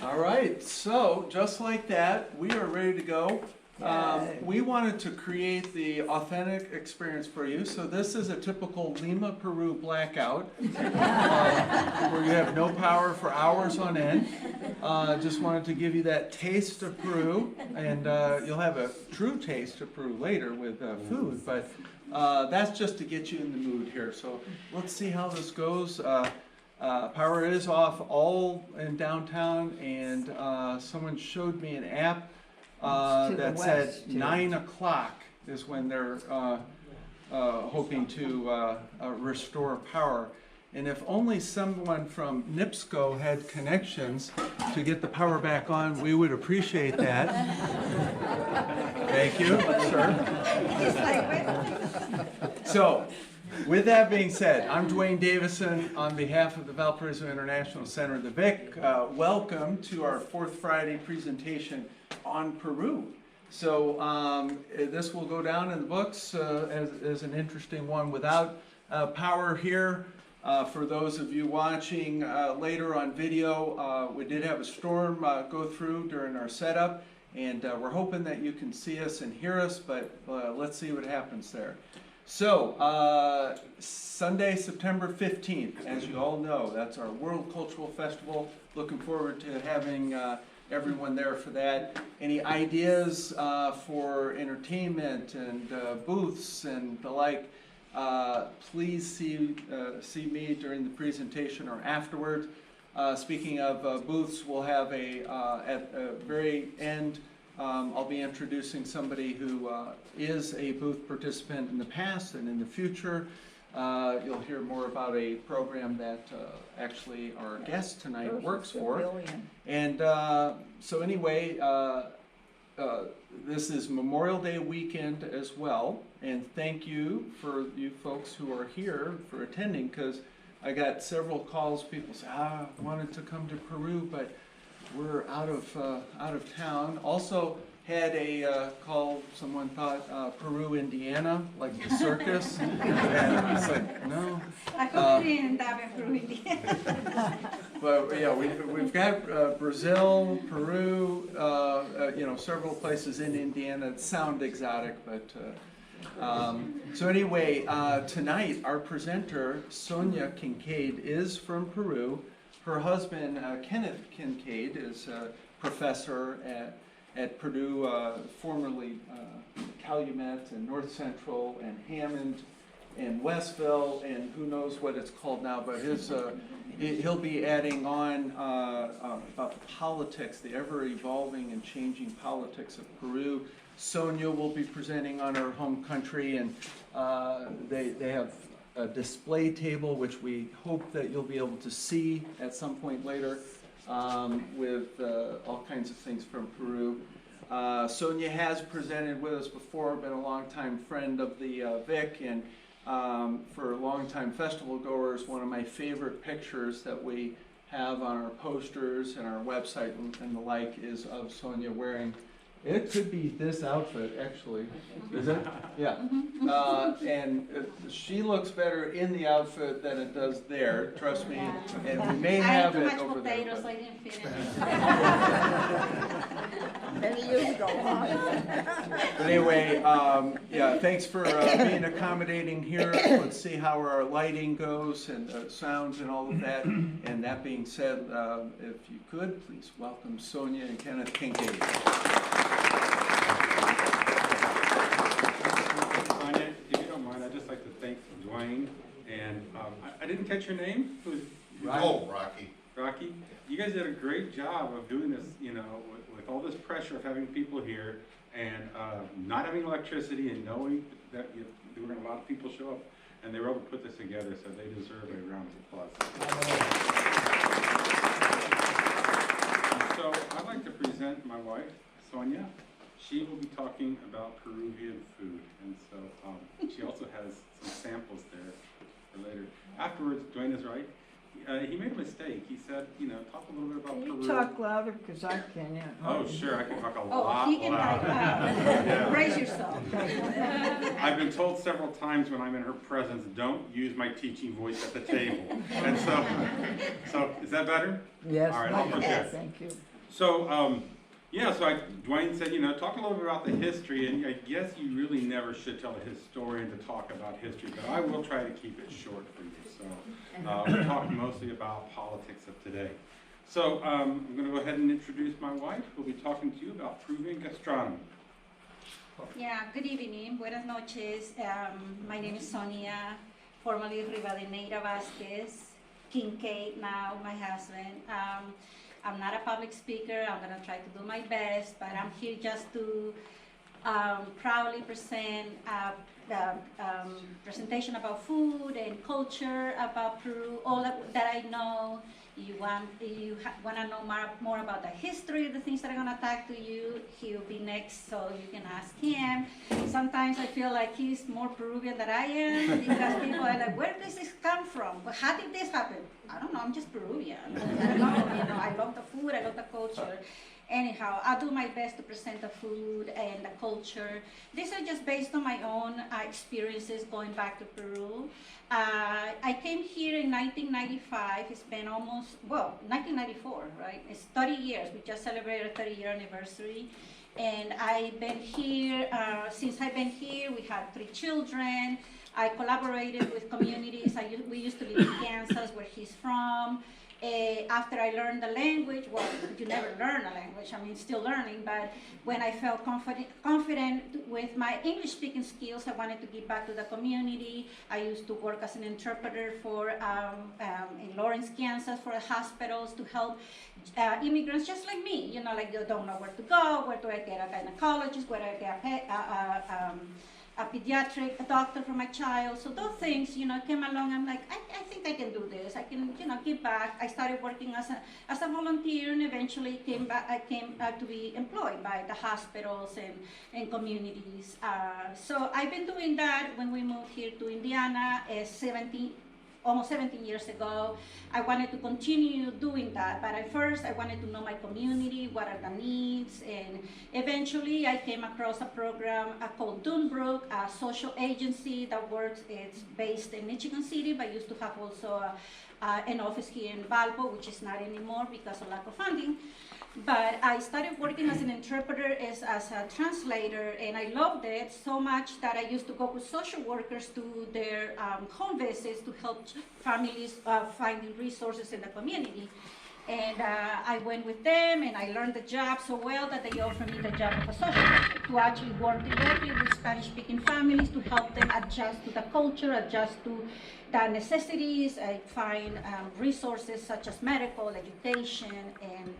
All right, so just like that, we are ready to go. We wanted to create the authentic experience for you. So this is a typical Lima, Peru blackout, where you have no power for hours on end. Just wanted to give you that taste of Peru, and you'll have a true taste of Peru later with food, but that's just to get you in the mood here. So let's see how this goes. Power is off all in downtown, and someone showed me an app that said 9 o'clock is when they're hoping to restore power. And if only someone from NIPSCO had connections to get the power back on, we would appreciate that. Thank you, sir. So, with that being said, I'm Dwayne Davison on behalf of the Valparaiso International Center, the VIC. Welcome to our fourth Friday presentation on Peru. So this will go down in the books as an interesting one. Without power here, for those of you watching later on video, we did have a storm go through during our setup, and we're hoping that you can see us and hear us, but let's see what happens there. So, Sunday, September 15th, as you all know, that's our World Cultural Festival. Looking forward to having everyone there for that. Any ideas for entertainment and booths and the like, please see me during the presentation or afterwards. Speaking of booths, we'll have at the very end, I'll be introducing somebody who is a booth participant in the past and in the future. You'll hear more about a program that actually our guest tonight works for. And so anyway, this is Memorial Day weekend as well. And thank you for you folks who are here for attending, because I got several calls. People say, I wanted to come to Peru, but we're out of town. Also had a call, someone thought Peru, Indiana, like the circus. And it's like, no. I couldn't have Peru, Indiana. But yeah, we've got Brazil, Peru, several places in Indiana that sound exotic, but so anyway, tonight our presenter, Sonia Kincaid, is from Peru. Her husband, Kenneth Kincaid, is a professor at Purdue, formerly Calumet and North Central and Hammond and Westville, and who knows what it's called now, but he'll be adding on about the politics, the ever-evolving and changing politics of Peru. Sonia will be presenting on her home country, and they have a display table, which we hope that you'll be able to see at some point later, with all kinds of things from Peru. Sonia has presented with us before, been a longtime friend of the VIC, and for longtime festival goers, one of my favorite pictures that we have on our posters and our website and the like is of Sonia wearing, it could be this outfit, actually. Is it? Yeah. And she looks better in the outfit than it does there, trust me. And we may have it over there. I ate too much potatoes, I didn't fit in. Many years ago. But anyway, yeah, thanks for being accommodating here. Let's see how our lighting goes and sounds and all of that. And that being said, if you could, please welcome Sonia and Kenneth Kincaid. Dwayne, and I didn't catch your name. Rocky. Rocky. You guys did a great job of doing this, with all this pressure of having people here and not having electricity and knowing that there were going to a lot of people show up, and they were able to put this together, so they deserve a round of applause. So I'd like to present my wife, Sonia. She will be talking about Peruvian food, and so she also has some samples there for later. Afterwards, Dwayne is right. he made a mistake. He said, talk a little bit about Can Peru. you talk louder, because I can't. Oh, sure, I can talk a Oh, lot he can louder. type, Yeah. brace yourself. I've been told several times when I'm in her presence, don't use my teaching voice at the table. And so is that better? Yes, All right, like okay. that, thank you. So, Dwayne said, talk a little bit about the history, and I guess you really never should tell a historian to talk about history, but I will try to keep it short for you. So, we'll talk mostly about politics of today. So, I'm going to go ahead and introduce my wife, who'll be talking to you about Peruvian gastronomy. Yeah, good evening, buenas noches. My name is Sonia, formerly Rivadeneira Vasquez, Kincaid now, my husband. I'm not a public speaker, I'm gonna try to do my best, but I'm here just to proudly present the presentation about food and culture about Peru, all that I know. You want to know more about the history of the things that I'm gonna talk to you. He'll be next, so you can ask him. Sometimes I feel like he's more Peruvian than I am because people are like, "Where does this come from? Well, how did this happen?" I don't know. I'm just Peruvian. I don't know. I love the food. I love the culture. Anyhow, I'll do my best to present the food and the culture. These are just based on my own experiences going back to Peru. I came here in 1995. It's been 1994, right? It's 30 years. We just celebrated a 30-year anniversary. And I've been here, since I've been here, we had 3 children. I collaborated with communities. We used to live in Kansas, where he's from. After I learned the language, well, you never learn a language, still learning, but when I felt confident with my English speaking skills, I wanted to give back to the community. I used to work as an interpreter in Lawrence, Kansas, for hospitals to help immigrants just like me, like they don't know where to go, where do I get a gynecologist, where do I get a pediatric doctor for my child. So those things, came along. I'm like, I think I can do this. I can, give back. I started working as a volunteer, and eventually I came to be employed by the hospitals and communities. So I've been doing that. When we moved here to Indiana, almost 17 years ago, I wanted to continue doing that, but at first I wanted to know my community, what are the needs, and eventually I came across a program called Dunbrook, a social agency that works. It's based in Michigan City, but used to have also an office here in Valpo, which is not anymore because of lack of funding. But I started working as an interpreter, as a translator, and I loved it so much that I used to go with social workers to their home visits to help families finding resources in the community. And I went with them, and I learned the job so well that they offered me the job of a social worker to actually work directly with Spanish-speaking families to help them adjust to the culture, adjust to the necessities, find resources such as medical, education, and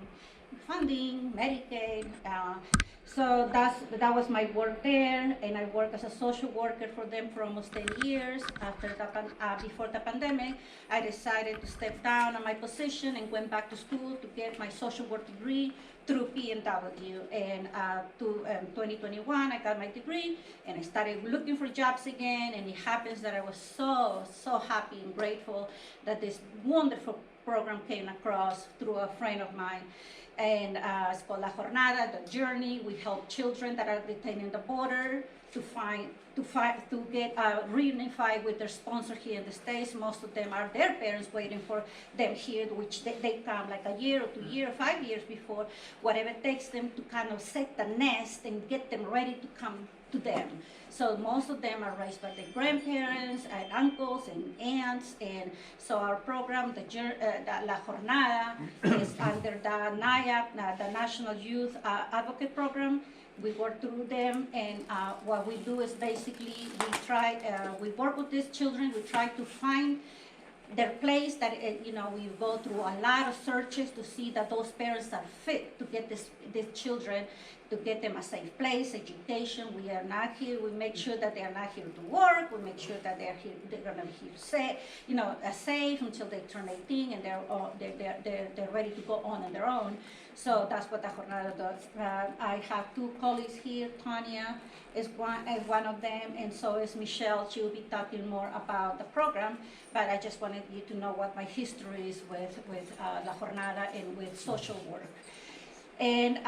funding, Medicaid. So that was my work there, and I worked as a social worker for them for almost 10 years. Before the pandemic, I decided to step down on my position and went back to school to get my social work degree through PNW. And 2021, I got my degree, and I started looking for jobs again, and it happens that I was so happy and grateful that this wonderful program came across through a friend of mine. And it's called La Jornada, the journey. We help children that are detained in the border to get reunified with their sponsor here in the States. Most of them are their parents waiting for them here, which they come like a year or 2 years, 5 years before, whatever it takes them to kind of set the nest and get them ready to come to them. So most of them are raised by their grandparents, and uncles, and aunts, and so our program, the La Jornada, is under the NIAP, the National Youth Advocate Program. We work through them, and what we do is basically we work with these children. We try to find their place that, we go through a lot of searches to see that those parents are fit to get these children, to get them a safe place, education. We are not here, we make sure that they are not here to work, we make sure that they're gonna be here safe until they turn 18 and they're ready to go on their own. So that's what the jornada does. I have two colleagues here. Tanya is one of them, and so is Michelle. She will be talking more about the program, but I just wanted you to know what my history is with La Jornada and with social work. And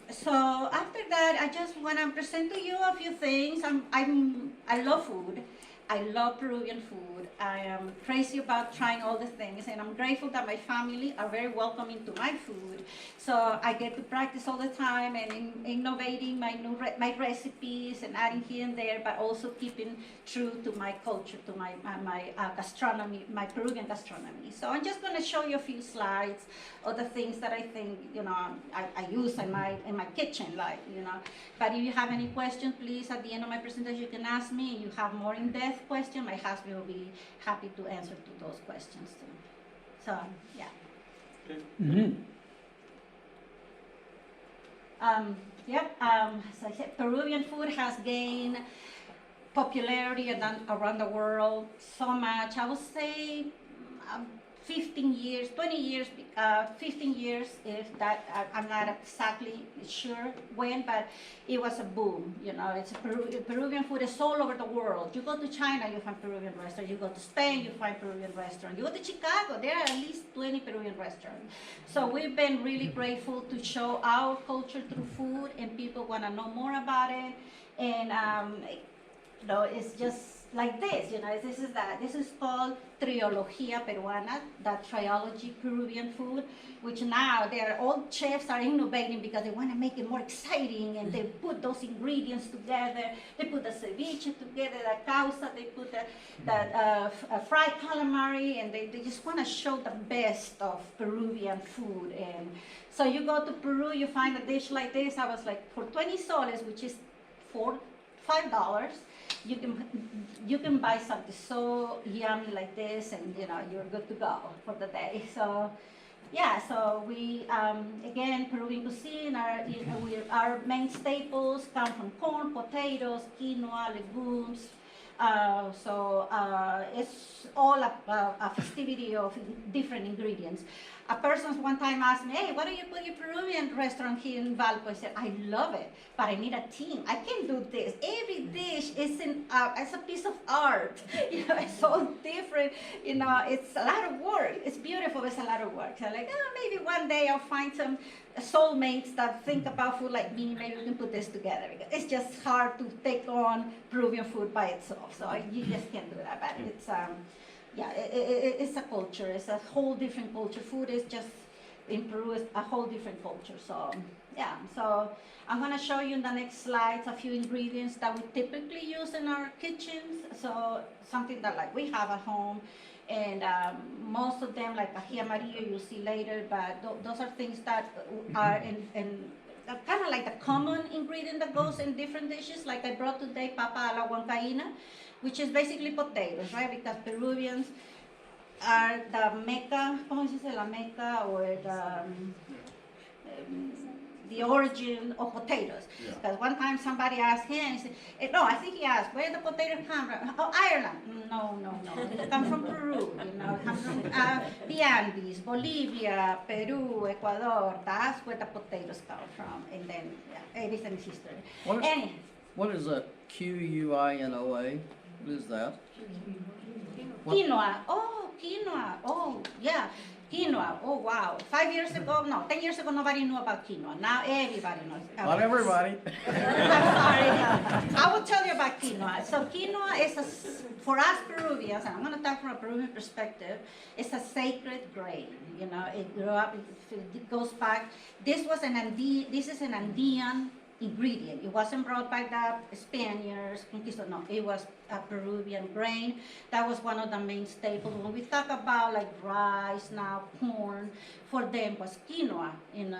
so after that, I just want to present to you a few things. I love food. I love Peruvian food. I am crazy about trying all the things, and I'm grateful that my family are very welcoming to my food. So I get to practice all the time and innovating my recipes and adding here and there, but also keeping true to my culture, to my gastronomy, my Peruvian gastronomy. So I'm just going to show you a few slides of the things that I think I use in my kitchen, like. But if you have any questions, please at the end of my presentation you can ask me. And you have more in-depth questions, my husband will be happy to answer to those questions too. So yeah. Okay. As I said, Peruvian food has gained popularity around the world so much. I would say 15 years, 20 years, 15 years, if that, I'm not exactly sure when, but it was a boom. It's Peruvian food is all over the world. You go to China, you find Peruvian restaurant. You go to Spain, you find Peruvian restaurant. You go to Chicago, there are at least 20 Peruvian restaurants. So we've been really grateful to show our culture through food, and people want to know more about it. And it's just like this, this is called Triología Peruana, the triology Peruvian food, which now all chefs are innovating because they want to make it more exciting, and they put those ingredients together. They put the ceviche together, the causa, they put the fried calamari, and they just want to show the best of Peruvian food. And so you go to Peru, you find a dish like this. I was like, for 20 soles, which is $5, you can buy something so yummy like this, and you're good to go for the day. So yeah, so we again, Peruvian cuisine, our main staples come from corn, potatoes, quinoa, legumes. It's all a festivity of different ingredients. A person one time asked me, "Hey, why don't you put your Peruvian restaurant here in Valpo?" I said, "I love it, but I need a team. I can't do this. Every dish is it's a piece of art. It's so different. It's a lot of work. It's beautiful. It's a lot of work." So maybe one day I'll find some soulmates that think about food like me. Maybe we can put this together. It's just hard to take on Peruvian food by itself. So you just can't do that. But it's it's a culture. It's a whole different culture. Food is just, in Peru, is a whole different culture. So yeah, so I'm going to show you in the next slides a few ingredients that we typically use in our kitchens. So something that we have at home, and most of them, like ají amarillo, you'll see later, but those are things that are in kind of like the common ingredient that goes in different dishes. Like I brought today papa a la huancaína, which is basically potatoes, right? Because Peruvians are the Mecca, ¿cómo se dice? La Mecca, or the origin of potatoes. Because one time somebody asked him, he said, no, I think he asked, where the potatoes come from? Oh, Ireland. No. They come from Peru, come from the Andes, Bolivia, Peru, Ecuador. That's where the potatoes come from. And then, everything is history. What is a Quinoa? What is that? Quinoa. Oh, quinoa. Oh, yeah. Quinoa. Oh, wow. 10 years ago, nobody knew about quinoa. Now everybody knows. Not everybody. I'm sorry. I will tell you about quinoa. So quinoa is, for us Peruvians, and I'm going to talk from a Peruvian perspective, it's a sacred grain. It grew up, it goes back. This is an Andean ingredient. It wasn't brought by the Spaniards, no, it was a Peruvian grain. That was one of the main staples. When we talk about rice now, corn, for them was quinoa, and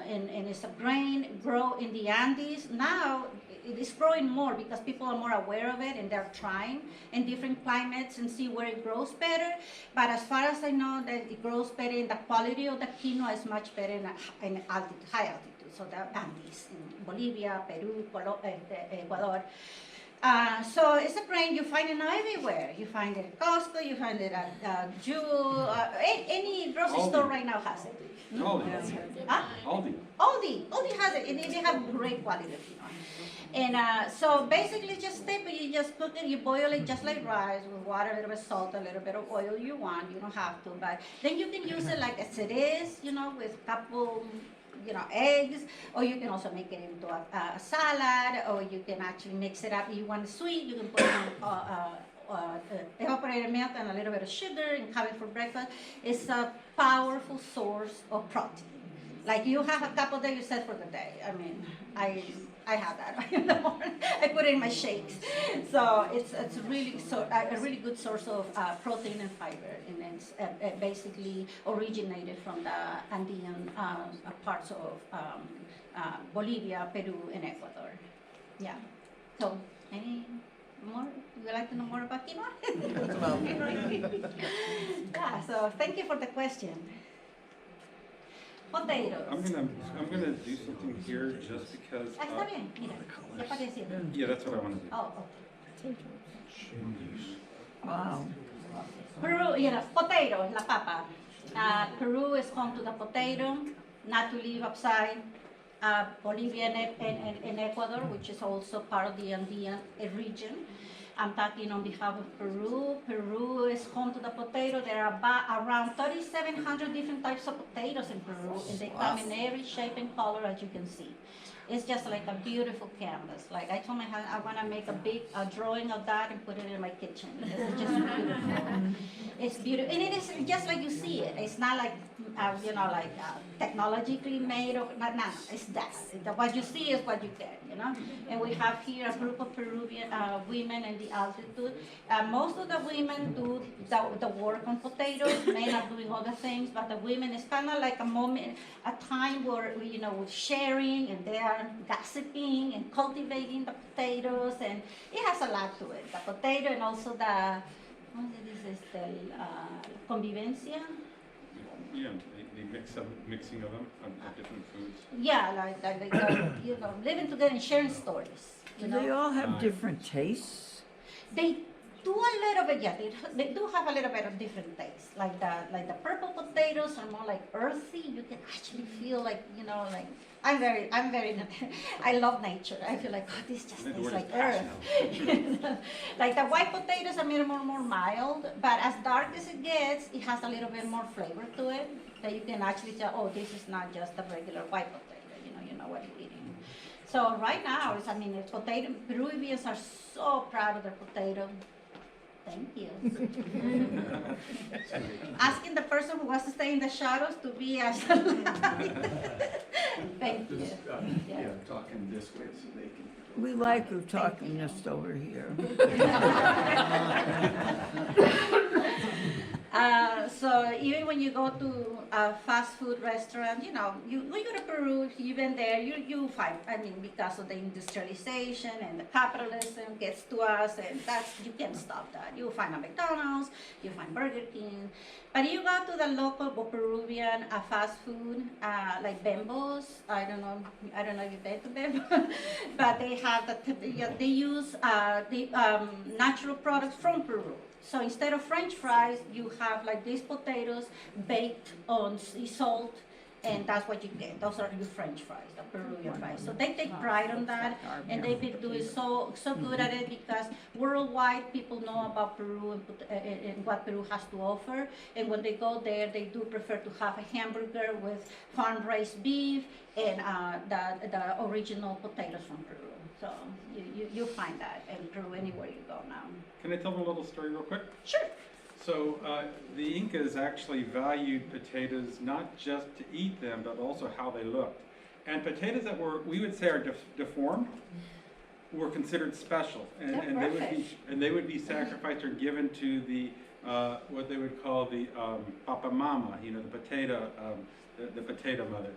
it's a grain grow in the Andes. Now it is growing more because people are more aware of it, and they're trying in different climates and see where it grows better. But as far as I know, that it grows better, and the quality of the quinoa is much better in high altitude. So the Andes in Bolivia, Peru, Ecuador. So it's a brand you find it everywhere. You find it at Costco, you find it at Jewel, any grocery Aldi. store right now has it. Aldi. Huh? Aldi has it, and they have great quality, And so basically, just simple. You just cook it, you boil it just like rice with water, a little bit of salt, a little bit of oil. You want, you don't have to, but then you can use it like as it is, with a couple, eggs, or you can also make it into a salad, or you can actually mix it up. If you want it sweet, you can put it on evaporated milk and a little bit of sugar and have it for breakfast. It's a powerful source of protein. Like you have a couple that you set for the day. I mean, I have that in the morning. I put it in my shakes. So it's really a really good source of protein and fiber, and it's basically originated from the Andean parts of Bolivia, Peru, and Ecuador. Yeah. So any more? Would you like to know more about quinoa? Yeah. So thank you for the question. Potatoes. I'm gonna do something here just because. Está bien, mira, ya apareció. Yeah, that's what I want to do. Oh, okay. Wow. Peru, potato is la papa. Peru is home to the potato, not to live outside. Bolivia and Ecuador, which is also part of the Andean region. I'm talking on behalf of Peru. Peru is home to the potato. There are around 3,700 different types of potatoes in Peru, and they come in every shape and color, as you can see. It's just like a beautiful canvas. Like I told my husband, I want to make a drawing of that and put it in my kitchen. It's just beautiful. It's beautiful, and it is just like you see it. It's not like technologically made or no. It's that. What you see is what you get. And we have here a group of Peruvian women in the altitude. Most of the women do the work on potatoes. Men are doing other things, but the women is kind of like a time where we're sharing, and they are gossiping and cultivating the potatoes, and it has a lot to it. The potato and also the convivencia. Yeah, the mixing of them of different foods. Yeah, like living together and sharing stories. Do they all have different tastes? They do a little bit, yeah. They do have a little bit of different tastes. Like the purple potatoes are more like earthy. You can actually feel like I'm very I love nature. I feel like this just tastes like earth. Like the white potatoes are a little more mild, but as dark as it gets, it has a little bit more flavor to it. That you can actually tell, oh, this is not just a regular white potato. You know what you're eating. So right now, it's potato. Peruvians are so proud of their potato. Thank you. Asking the person who wants to stay in the shadows to be as Thank you. Yeah, talking this way so they can. We like you talking just over here. So even when you go to a fast food restaurant, when you go to Peru, even there, you find, because of the industrialization and the capitalism gets to us, and you can't stop that. You find a McDonald's, you find Burger King, but you go to the local Peruvian fast food, like Bembo's. I don't know if you've been to Bembo, but they have they use the natural products from Peru. So instead of French fries, you have like these potatoes baked on salt, and that's what you get. Those are your French fries, the Peruvian fries. So they take pride on that, and they've been doing so good at it because worldwide people know about Peru and what Peru has to offer. And when they go there, they do prefer to have a hamburger with farm-raised beef and the original potatoes from Peru. So you find that in Peru anywhere you go now. Can I tell them a little story real quick? Sure. So the Incas actually valued potatoes not just to eat them, but also how they looked. And potatoes that we would say are deformed, were considered special, and they would be sacrificed or given to the what they would call the papa mama, the potato mother.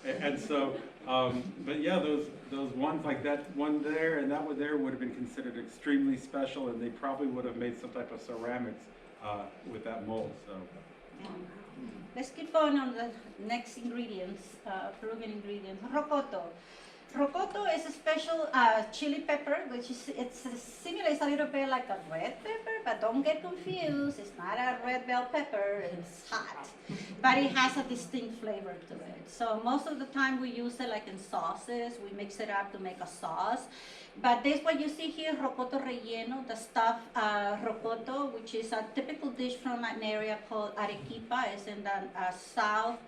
And so, but yeah, those ones like that one there and that one there would have been considered extremely special, and they probably would have made some type of ceramics with that mold. So. Let's keep going on the next ingredients, Peruvian ingredients. Rocoto. Rocoto is a special chili pepper, which is simulates a little bit like a red pepper, but don't get confused. It's not a red bell pepper. It's hot, but it has a distinct flavor to it. So most of the time we use it like in sauces. We mix it up to make a sauce. But this what you see here, rocoto relleno, the stuffed rocoto, which is a typical dish from an area called Arequipa. It's in the south.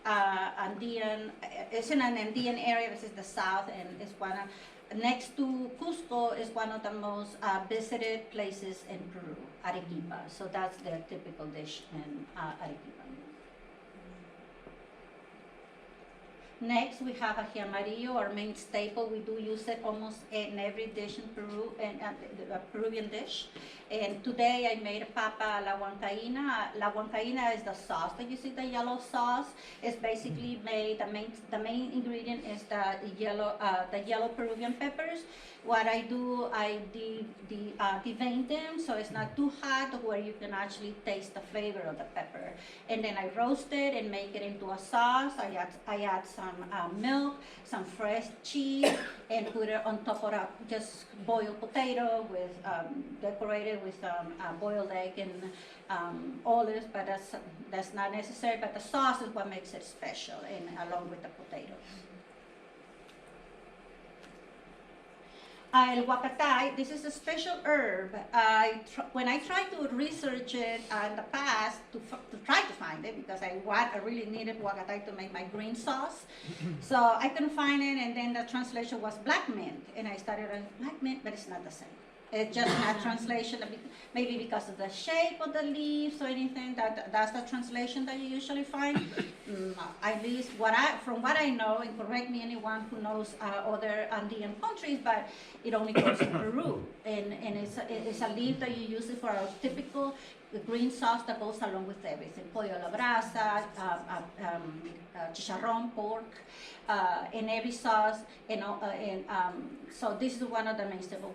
Andean, it's in an Andean area. This is the south, and it's one of, next to Cusco is one of the most visited places in Peru, Arequipa. So that's their typical dish in Arequipa. Next, we have ají amarillo, our main staple. We do use it almost in every dish in Peru, and a Peruvian dish. And today I made papa a la huancaína. La huancaína is the sauce that you see, the yellow sauce. It's basically made, the main ingredient is the yellow Peruvian peppers. What I do, I devein them so it's not too hot where you can actually taste the flavor of the pepper. And then I roast it and make it into a sauce. I add some milk, some fresh cheese, and put it on top of a just boiled potato with decorated with some boiled egg and olives, but that's not necessary. But the sauce is what makes it special, and along with the potatoes. El huacatay, this is a special herb. When I tried to research it in the past to try to find it, because I really needed huacatay to make my green sauce, so I couldn't find it, and then the translation was black mint, and I started on black mint, but it's not the same. It's just not translation, maybe because of the shape of the leaves or anything. That's the translation that you usually find. At least from what I know, and correct me anyone who knows other Andean countries, but it only goes in Peru, and it's a leaf that you use it for a typical green sauce that goes along with everything: pollo a la brasa, chicharrón, pork, in every sauce, so this is one of the main staples.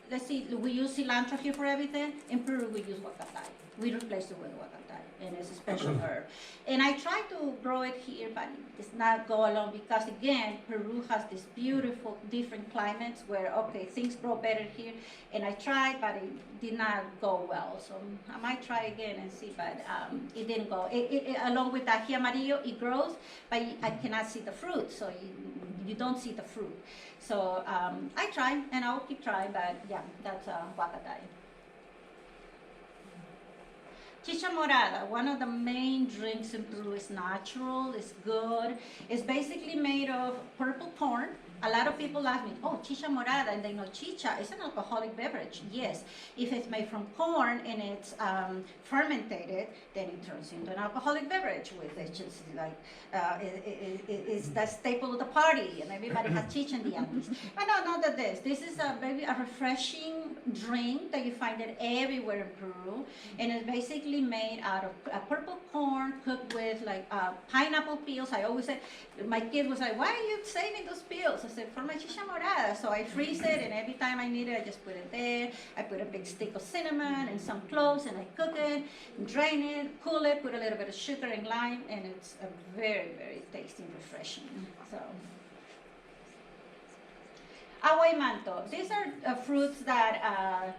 Let's see, we use cilantro here for everything. In Peru, we use huacatay. We replace it with huacatay, and it's a special herb. And I try to grow it here, but it's not go along because, again, Peru has this beautiful different climates where, okay, things grow better here. And I tried, but it did not go well. So I might try again and see, but it didn't go. Along with the ají amarillo, it grows, but I cannot see the fruit, so you don't see the fruit. So I try, and I'll keep trying, but yeah, that's huacatay. Chicha morada, one of the main drinks in Peru, is natural, it's good. It's basically made of purple corn. A lot of people ask me, oh, chicha morada, and they know chicha is an alcoholic beverage. Yes, if it's made from corn and it's fermented, then it turns into an alcoholic beverage. With it's just like it's the staple of the party, and everybody has chicha in the Andes. But no, not that this. This is maybe a refreshing drink that you find it everywhere in Peru, and it's basically made out of purple corn cooked with like pineapple peels. I always say, my kid was like, why are you saving those peels? I said, for my chicha morada. So I freeze it, and every time I need it, I just put it there. I put a big stick of cinnamon and some cloves, and I cook it, drain it, cool it, put a little bit of sugar and lime, and it's a very, very tasty and refreshing. So, agua y manto. These are fruits that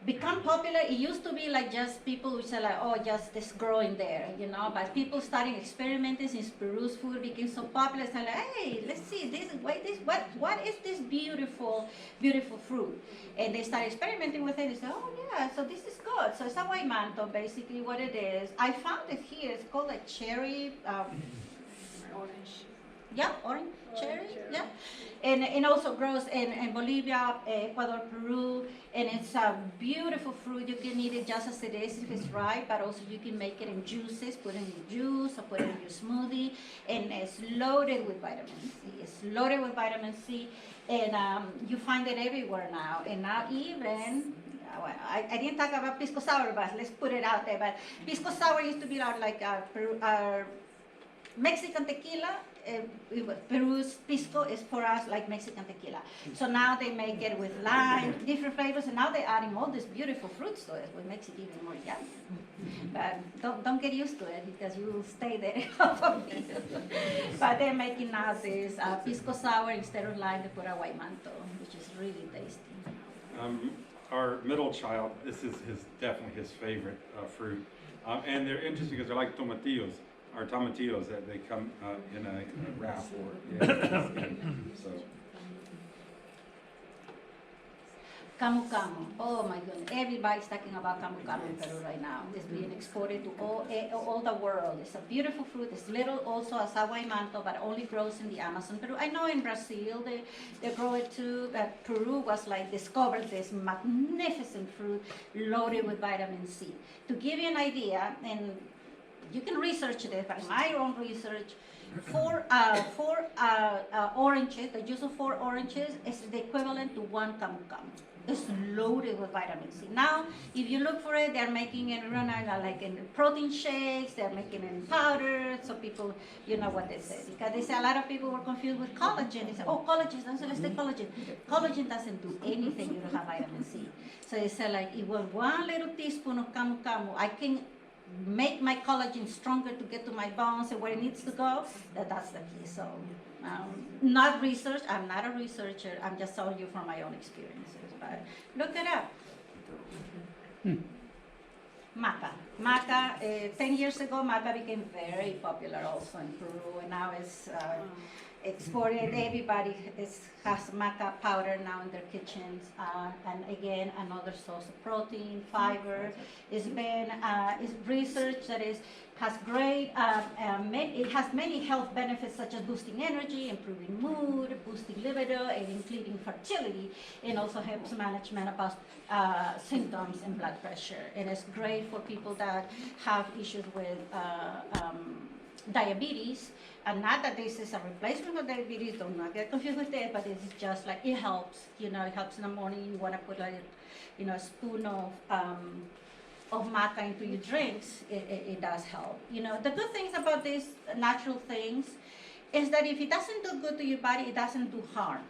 become popular. It used to be like just people would say like, oh, just this growing there, you know, but people starting experimenting since Peru's food became so popular. It's like, hey, let's see this. What is this beautiful fruit? And they start experimenting with it. They say, oh yeah, so this is good. So it's a white manto, basically what it is. I found it here. It's called a cherry. Orange. Yeah, orange cherry. Yeah. And also grows in Bolivia, Ecuador, Peru, and it's a beautiful fruit. You can eat it just as it is if it's ripe, but also you can make it in juices, put it in your juice or put it in your smoothie, and it's loaded with vitamin C. It's loaded with vitamin C, and you find it everywhere now. And now even, well, I didn't talk about pisco sour, but let's put it out there. But pisco sour used to be our Mexican tequila. Peru's pisco is for us like Mexican tequila. So now they make it with lime, different flavors, and now they're adding all these beautiful fruits to it, which makes it even more yummy. But don't get used to it because you will stay there. But they're making now this pisco sour instead of lime. They put a white manto, which is really tasty. Our middle child, this is definitely his favorite fruit. And they're interesting because they're like tomatillos, or tomatillos, that they come in a wrap or, so. Camu camu. Oh my goodness. Everybody's talking about camu camu in Peru right now. It's being exported to all the world. It's a beautiful fruit. It's little also as a white manto, but only grows in the Amazon. Peru. I know in Brazil they grow it too, but Peru was like discovered this magnificent fruit loaded with vitamin C. To give you an idea, and you can research this, but in my own research, four oranges, the juice of 4 oranges is the equivalent to 1 camu camu. It's loaded with vitamin C. Now, if you look for it, they're making it like in protein shakes, they're making it in powder, so people, you know what they say. Because they say a lot of people were confused with collagen. They say, oh, collagen, let's take collagen. Collagen doesn't do anything, you don't have vitamin C. So they say like, if with 1 little teaspoon of camu camu, I can make my collagen stronger to get to my bones and where it needs to go, that's the key. So, not research, I'm not a researcher, I'm just telling you from my own experiences, but look it up. Maca. Maca, 10 years ago, maca became very popular also in Peru, and now it's exported. Everybody has maca powder now in their kitchens, and again, another source of protein, fiber. It's been research that has great, it has many health benefits such as boosting energy, improving mood, boosting libido, and including fertility, and also helps management about symptoms and blood pressure. And it's great for people that have issues with diabetes. And not that this is a replacement of diabetes, don't not get confused with it, but it's just like, it helps, it helps in the morning. You want to put like, a spoon of maca into your drinks, it does help. The good things about these natural things is that if it doesn't do good to your body, it doesn't do harm.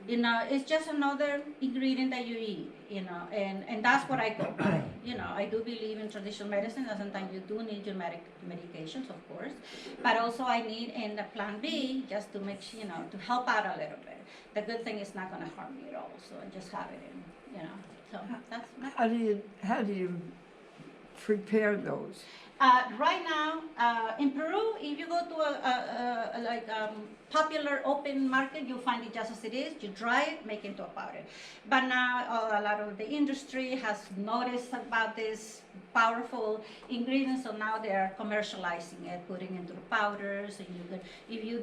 It's just another ingredient that you eat, and that's what I go by. I do believe in traditional medicine, and sometimes you do need your medications, of course, but also I need in the plan B just to make sure, to help out a little bit. The good thing is not going to harm me at all, so I just have it in, so that's my. How do you prepare those? Right now, in Peru, if you go to a popular open market, you'll find it just as it is. You dry it, make it into a powder. But now, a lot of the industry has noticed about this powerful ingredient, so now they are commercializing it, putting it into the powders. And you can, if you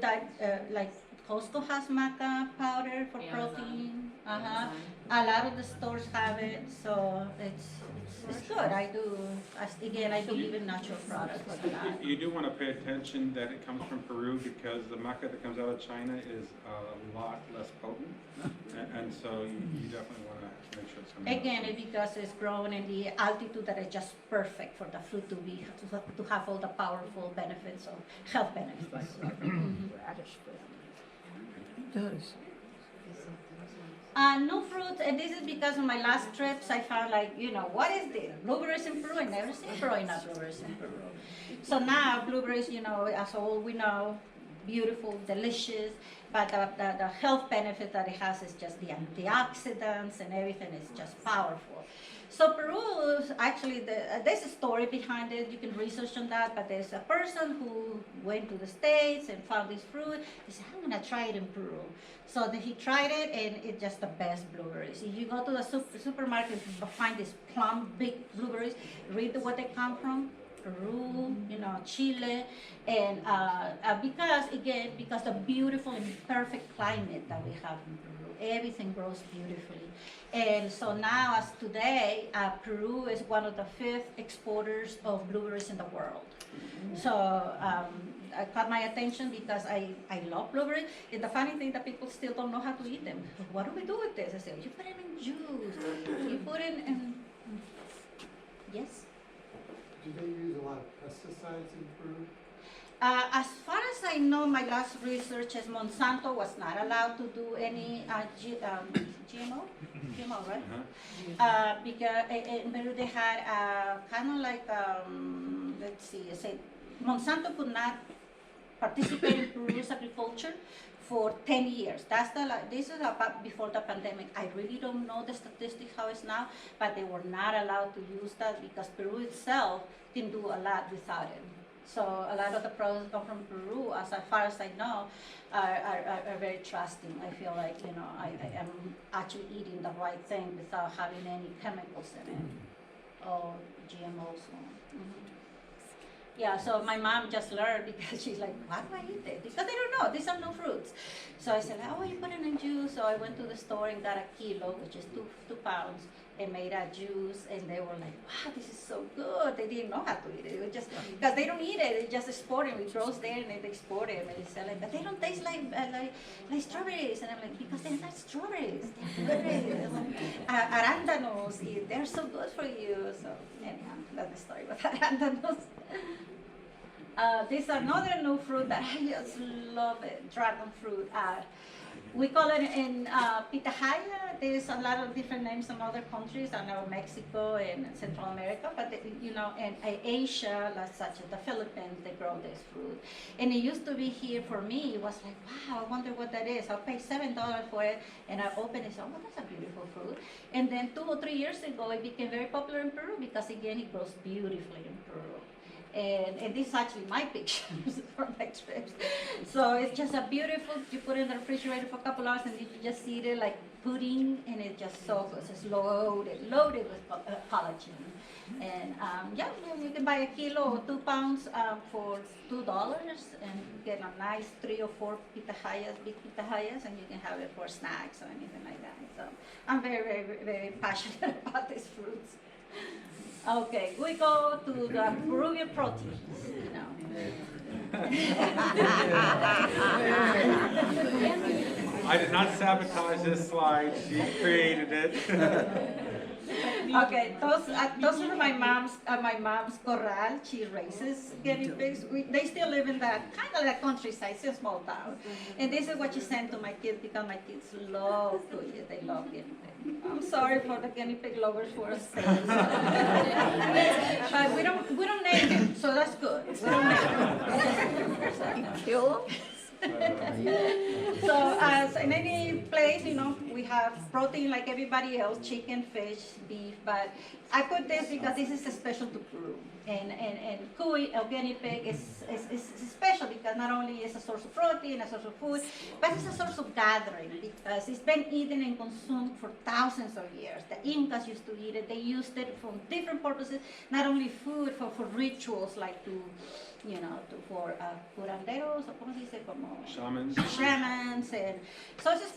like Costco has maca powder for protein. A lot of the stores have it, so it's good. I believe in natural products. You do want to pay attention that it comes from Peru, because the maca that comes out of China is a lot less potent, and so you definitely want to make sure it's coming Again, it's because it's grown in the altitude that is just perfect for the fruit to have all the powerful benefits of health benefits. It does. No fruits, and this is because of my last trips, I found what is this? Blueberries in Peru? I never seen growing up blueberries in Peru. So now blueberries, as all we know, beautiful, delicious, but the health benefit that it has is just the antioxidants and everything is just powerful. So Peru, actually, there's a story behind it. You can research on that, but there's a person who went to the States and found this fruit. He said, I'm going to try it in Peru. So then he tried it, and it's just the best blueberries. If you go to the supermarket and find these plum, big blueberries, read what they come from. Peru, Chile, and because the beautiful and perfect climate that we have in Peru, everything grows beautifully. And so now, as today, Peru is one of the 5th exporters of blueberries in the world. So I caught my attention because I love blueberries. And the funny thing that people still don't know how to eat them. What do we do with this? I say, you put it in juice. You put it in, yes? Do they use a lot of pesticides in Peru? As far as I know, my last research is Monsanto was not allowed to do any GMO, right? Because in Peru they had kind of like, let's see, I said Monsanto could not participate in Peru's agriculture for 10 years. This is about before the pandemic. I really don't know the statistics how it's now, but they were not allowed to use that because Peru itself didn't do a lot without it. So a lot of the products come from Peru, as far as I know, are very trusting. I feel like, you know, I am actually eating the right thing without having any chemicals in it or GMOs. Yeah, so my mom just learned because she's like, why do I eat this? Because they don't know, these are no fruits. So I said, oh, you put it in juice. So I went to the store and got a kilo, which is two pounds, and made a juice, and they were like, wow, this is so good. They didn't know how to eat it. It was just, because they don't eat it, they just export it. It grows there and they export it and they sell it. But they don't taste like strawberries. And I'm like, because they're not strawberries, they're berries. Arándanos, they're so good for you. So anyhow, that's the story about arándanos. This is another new fruit that I just love it, dragon fruit. We call it in pitahaya. There's a lot of different names in other countries. I know Mexico and Central America, but you know, in Asia, like such as the Philippines, they grow this fruit. And it used to be here for me. It was like, wow, I wonder what that is. I'll pay $7 for it, and I opened it and said, oh, that's a beautiful fruit. And then 2 or 3 years ago, it became very popular in Peru because again, it grows beautifully in Peru. And this is actually my pictures from my trips. So it's just a beautiful, you put it in the refrigerator for a couple hours and you just eat it like pudding, and it's just so good. It's loaded with collagen. And yeah, you can buy a kilo or 2 pounds for $2 and get a nice 3 or 4 pitahayas, big pitahayas, and you can have it for snacks or anything like that. So I'm very, very, very passionate about these fruits. Okay, we go to the Peruvian proteins, you know. I did not sabotage this slide, she created it. Okay, those are my mom's corral. She raises guinea pigs. They still live in that kind of like countryside, it's a small town. And this is what she sent to my kids because my kids love to eat. They love guinea pigs. I'm sorry for the guinea pig lovers who are staying. But we don't name it, so that's good. We don't name it. Kill them? So as in any place, you know, we have protein like everybody else, chicken, fish, beef, but I put this because this is special to Peru. And cuy, or guinea pig, is special because not only is a source of protein, a source of food, but it's a source of gathering because it's been eaten and consumed for thousands of years. The Incas used to eat it. They used it for different purposes, not only food, for rituals like to, you know, for curanderos, or ¿cómo se dice? Como shamans, and so it's a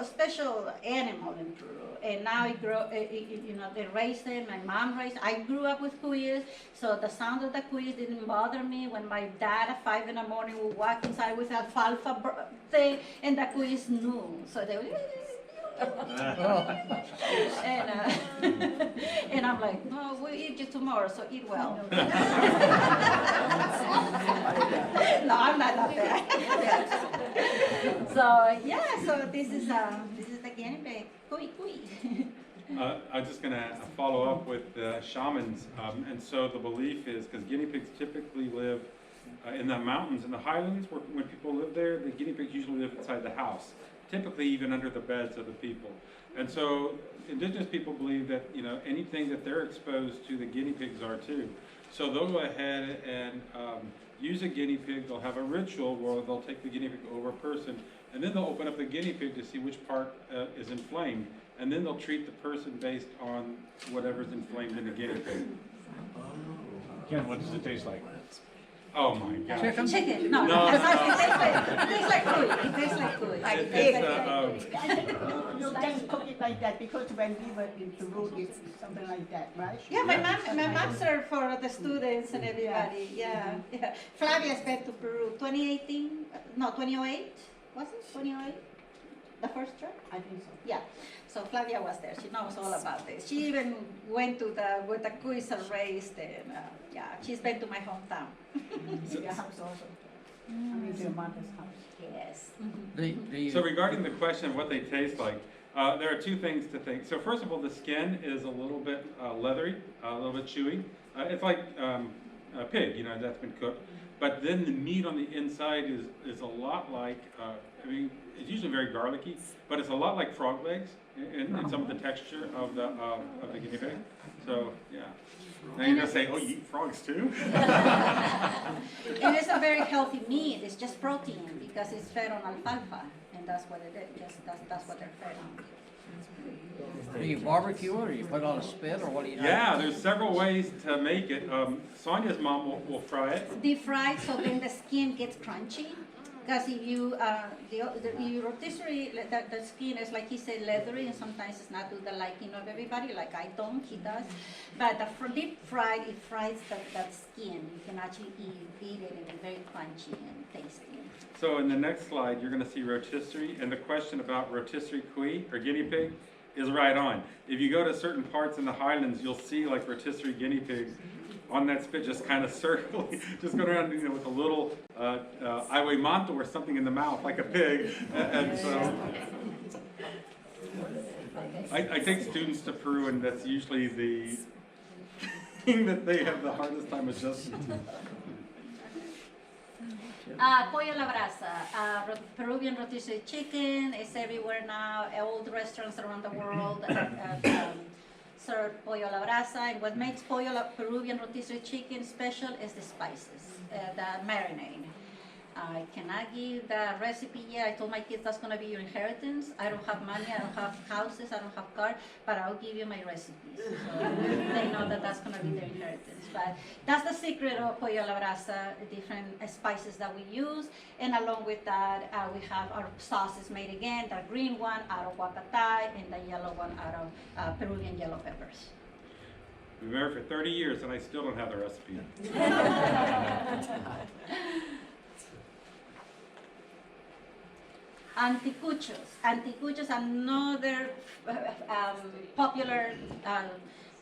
special animal in Peru. And now you know, they raise them. My mom raised. I grew up with cuyes, so the sound of the cuyes didn't bother me. When my dad at 5 in the morning would walk inside with alfalfa thing, and the cuyes knew, so they would. And I'm like, no, we'll eat you tomorrow, so eat well. No, I'm not there. So yeah, so this is the guinea pig, cuy. I'm just going to follow up with shamans, and so the belief is, because guinea pigs typically live in the mountains, in the highlands, where when people live there, the guinea pigs usually live inside the house, typically even under the beds of the people. And so indigenous people believe that, you know, anything that they're exposed to, the guinea pigs are too. So they'll go ahead and use a guinea pig. They'll have a ritual where they'll take the guinea pig over a person, and then they'll open up the guinea pig to see which part is inflamed, and then they'll treat the person based on whatever's inflamed in the guinea pig. Ken, what does it taste like? Oh my God. Chicken? No, No, it tastes like cuy. It tastes like cuy. It- it's, You just cook it like that because when we were in Peru, it's something like that, right? Yeah, my mom served for the students and everybody. Yeah. Flavia's been to Peru 2018, no, 2008, was it 2008? The first trip? I think so. Yeah. So Flavia was there. She knows all about this. She even went to where the cuys are raised, and yeah, she's been to my hometown. Your house also. I mean, to your mother's house. Yes. Do you, So regarding the question of what they taste like, there are two things to think. So first of all, the skin is a little bit leathery, a little bit chewy. It's like a pig, you know, that's been cooked. But then the meat on the inside is a lot like, I mean, it's usually very garlicky, but it's a lot like frog legs in some of the texture of the guinea pig. So, yeah. Now you're gonna say, oh, you eat frogs too? It is a very healthy meat. It's just protein because it's fed on alfalfa, and that's what it is. That's what they're fed on. do you barbecue it, or you put it on a spit, or what do you? Yeah, there's several ways to make it. Sonia's mom will fry it. Deep fried, so then the skin gets crunchy. Because if you, the rotisserie, the skin is, like he said, leathery, and sometimes it's not to the liking of everybody, like I don't, he does. But the deep fried, it fries that skin. You can actually eat it, and it's very crunchy and tasty. So in the next slide, you're gonna see rotisserie, and the question about rotisserie cuy, or guinea pig, is right on. If you go to certain parts in the highlands, you'll see like rotisserie guinea pigs on that spit, just kind of circling, just going around, you know, with a little manto or something in the mouth, like a pig. And so, I take students to Peru, and that's usually the thing that they have the hardest time adjusting to. Pollo a la brasa, Peruvian rotisserie chicken is everywhere now. All the restaurants around the world serve pollo a la brasa, and what makes Peruvian rotisserie chicken special is the spices, the marinade. I cannot give the recipe yet. I told my kids that's gonna be your inheritance. I don't have money, I don't have houses, I don't have cars, but I'll give you my recipes. So they know that that's gonna be their inheritance. But that's the secret of pollo a la brasa, the different spices that we use. And along with that, we have our sauces made again, the green one out of huacatay, and the yellow one out of Peruvian yellow peppers. We've been married for 30 years, and I still don't have the recipe. Anticuchos. Anticuchos, another popular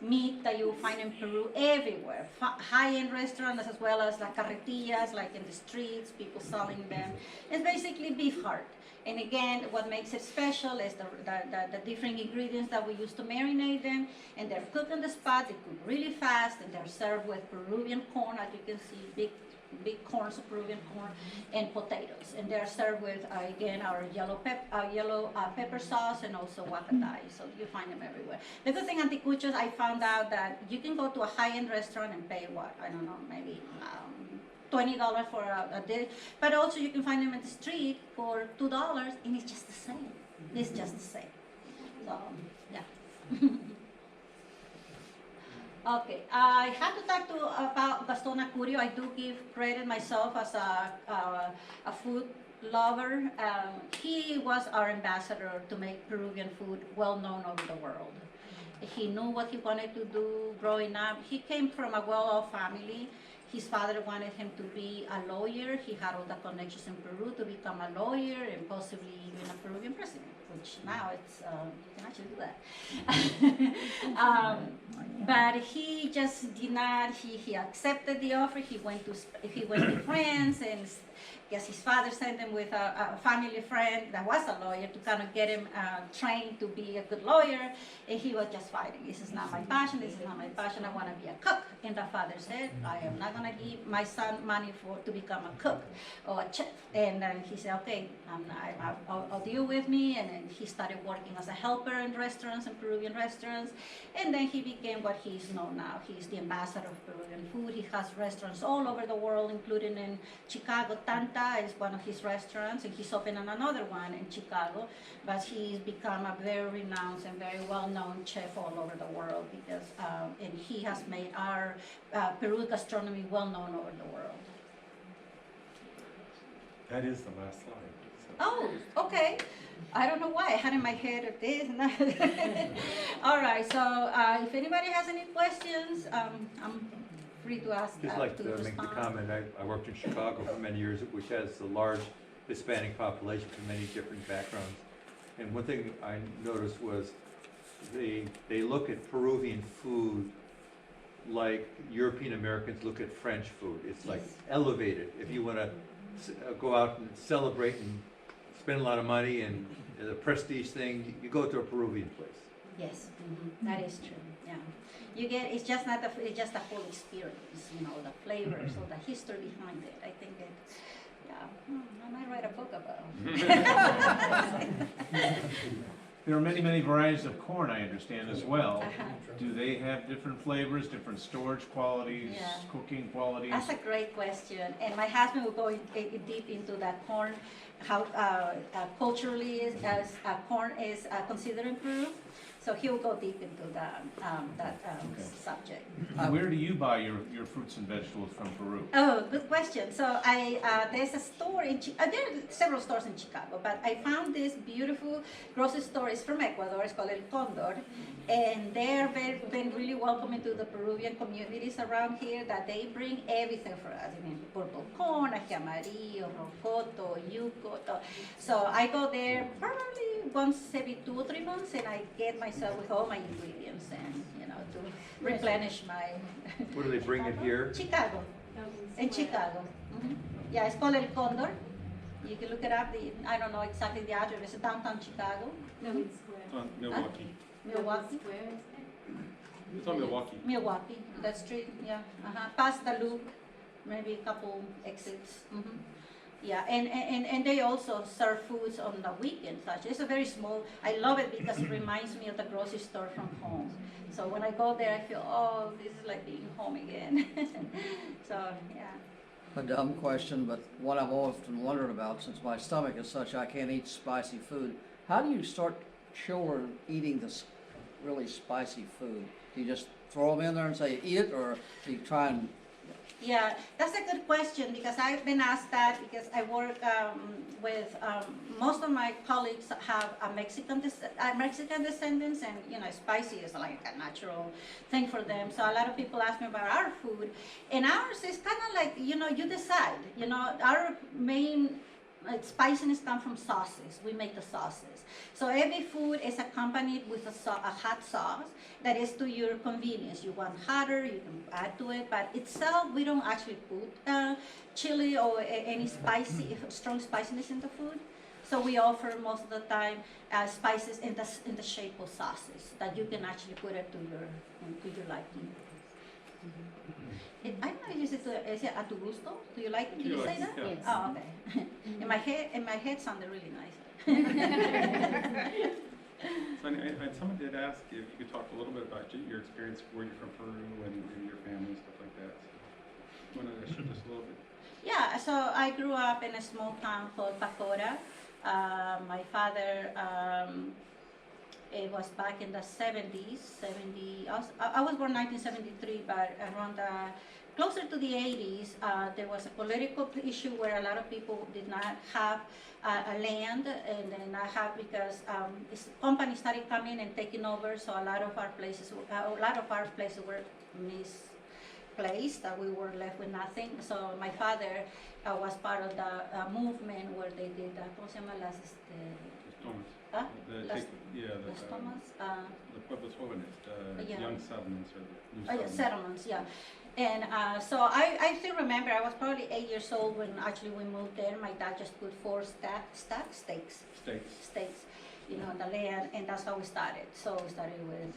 meat that you will find in Peru everywhere. High-end restaurants as well as like carretillas, like in the streets, people selling them. It's basically beef heart. And again, what makes it special is the different ingredients that we use to marinate them. And they're cooked on the spot, they cook really fast, and they're served with Peruvian corn, as you can see, big corns of Peruvian corn, and potatoes. And they're served with, again, our yellow pepper sauce, and also huacatay. So you find them everywhere. The good thing, anticuchos, I found out that you can go to a high-end restaurant and pay what, I don't know, maybe $20 for a dish, but also you can find them in the street for $2, and it's just the same. It's just the same. So, yeah. Okay, I have to talk about Gaston Acurio. I do give credit myself as a food lover. He was our ambassador to make Peruvian food well known over the world. He knew what he wanted to do growing up. He came from a well-off family. His father wanted him to be a lawyer. He had all the connections in Peru to become a lawyer and possibly even a Peruvian president, which now it's, you can actually do that. But he just did not, he accepted the offer. He went to France, and I guess his father sent him with a family friend that was a lawyer to kind of get him trained to be a good lawyer, and he was just fighting. This is not my passion, this is not my passion, I want to be a cook. And the father said, I am not going to give my son money to become a cook or a chef. And then he said, okay, I'll deal with me. And then he started working as a helper in restaurants, and Peruvian restaurants. And then he became what he's known now. He's the ambassador of Peruvian food. He has restaurants all over the world, including in Chicago. Tanta is one of his restaurants, and he's opening another one in Chicago. But he's become a very renowned and very well-known chef all over the world, because and he has made our Peru gastronomy well-known over the world. That is the last slide. So. Oh, okay. I don't know why. I had in my head of this and that. All right, so if anybody has any questions, I'm free to ask. Just like to make the respond. comment, I worked in Chicago for many years, which has a large Hispanic population from many different backgrounds. And one thing I noticed was they look at Peruvian food like European Americans look at French food. It's like elevated. If you want to go out and celebrate and spend a lot of money and as a prestige thing, you go to a Peruvian place. Yes, that is true. Yeah, you get it's just not it's just a full experience. You know, the flavors or the history behind it. I think it. Yeah, I might write a book about. There are many, many varieties of corn, I understand, as well. Uh-huh. Do they have different flavors, different storage qualities, Yeah. cooking qualities? That's a great question, and my husband will go deep into that corn, how culturally as corn is considered in Peru. So he'll go deep into that subject. Where do you buy your fruits and vegetables from Peru? Oh, good question. So there's a store in there are several stores in Chicago, but I found this beautiful grocery store. It's from Ecuador. It's called El Condor, and they're been really welcoming to the Peruvian communities around here. That they bring everything for us. I mean, purple corn, ají amarillo, rocoto, yuco. So I go there probably once every 2 or 3 months, and I get myself with all my ingredients and to replenish my. What do they bring in here? Chicago. In Chicago. Yeah, it's called El Condor. You can look it up. I don't know exactly the address. It's downtown Chicago. Milwaukee. Milwaukee. It's on Milwaukee. Milwaukee. That street. Yeah. Past the loop. Maybe a couple exits. Yeah, and they also serve foods on the weekends. Actually, it's a very small. I love it because it reminds me of the grocery store from home. So when I go there, I feel, oh, this is like being home again. So yeah. A dumb question, but one I've often wondered about since my stomach is such I can't eat spicy food. How do you start children eating this really spicy food? Do you just throw them in there and say eat it, or do you try and? Yeah, that's a good question because I've been asked that because I work with most of my colleagues have a Mexican descendants, and spicy is like a natural thing for them. So a lot of people ask me about our food, and ours is kind of like you decide. Our main spiciness comes from sauces. We make the sauces. So every food is accompanied with a hot sauce that is to your convenience. You want hotter, you can add to it, but itself we don't actually put chili or any strong spiciness in the food. So we offer most of the time spices in the shape of sauces that you can actually put it to your liking. I don't know if you say a tu gusto. Do you like it? Did you say that? Yeah. Yes. Oh, okay. In my head sounded really nice. Sonia, someone did ask if you could talk a little bit about your experience where you're from Peru and your family, stuff like that. So, you want to share just a little bit? Yeah, so I grew up in a small town called Pacora. My father, it was back in the 70s. I was born 1973, but around closer to the 80s, there was a political issue where a lot of people did not have a land, and then not have because this company started coming and taking over. So a lot of our places were misplaced. That we were left with nothing. So my father was part of the movement where they did ¿cómo se llama las ¿Ah? The Pueblos Jóvenes, Yeah. young settlements or the new settlements. Settlements, yeah. And so I still remember I was probably 8 years old when actually we moved there. My dad just put 4 stakes on the land, and that's how we started. So we started with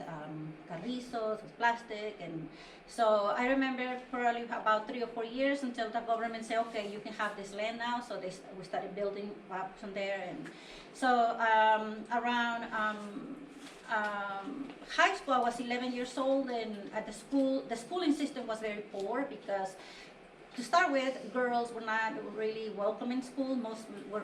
carrizos, with plastic, and so I remember probably about 3 or 4 years until the government said, okay, you can have this land now. So we started building up from there, and so around high school, I was 11 years old, and at the schooling system was very poor because, to start with, girls were not really welcome in school. Most were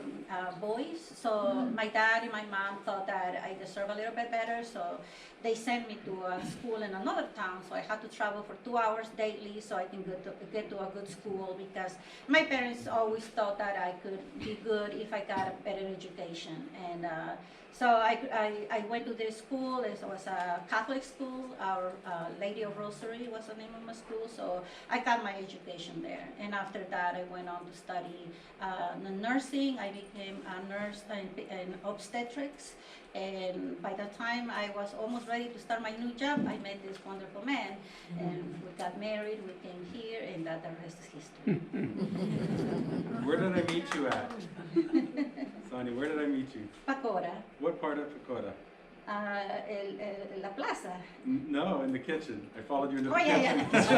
boys. So my dad and my mom thought that I deserved a little bit better, so they sent me to a school in another town. So I had to travel for 2 hours daily so I can get to a good school, because my parents always thought that I could be good if I got a better education. And so I went to this school. It was a Catholic school. Our Lady of Rosary was the name of my school. So I got my education there. And after that, I went on to study nursing. I became a nurse in obstetrics. And by the time I was almost ready to start my new job, I met this wonderful man, and we got married. We came here, and that the rest is history. Where did I that. Sonia, where did I meet you? Pakora, What part of Pacoda? la plaza. No, in the kitchen. I followed you into the Oh, yeah, kitchen.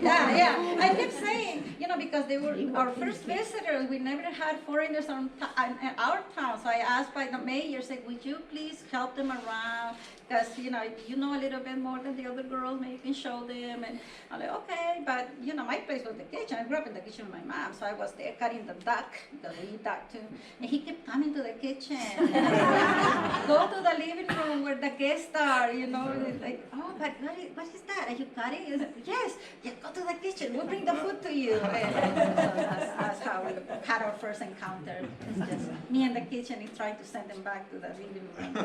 Yeah. I kept saying, because they were our first visitors. We never had foreigners in our town. So I asked by the mayor, said, would you please help them around? Because, you know a little bit more than the other girls, maybe you can show them. And I'm like, okay, but, my place was the kitchen. I grew up in the kitchen with my mom, so I was there cutting the duck, because we eat duck too. And he kept coming to the kitchen. Go to the living room where the guests are, it's like, oh, but what is that? Are you cutting? He said, yes, go to the kitchen. We'll bring the food to you. And so that's how we had our first encounter. It's just me in the kitchen and trying to send them back to the living room.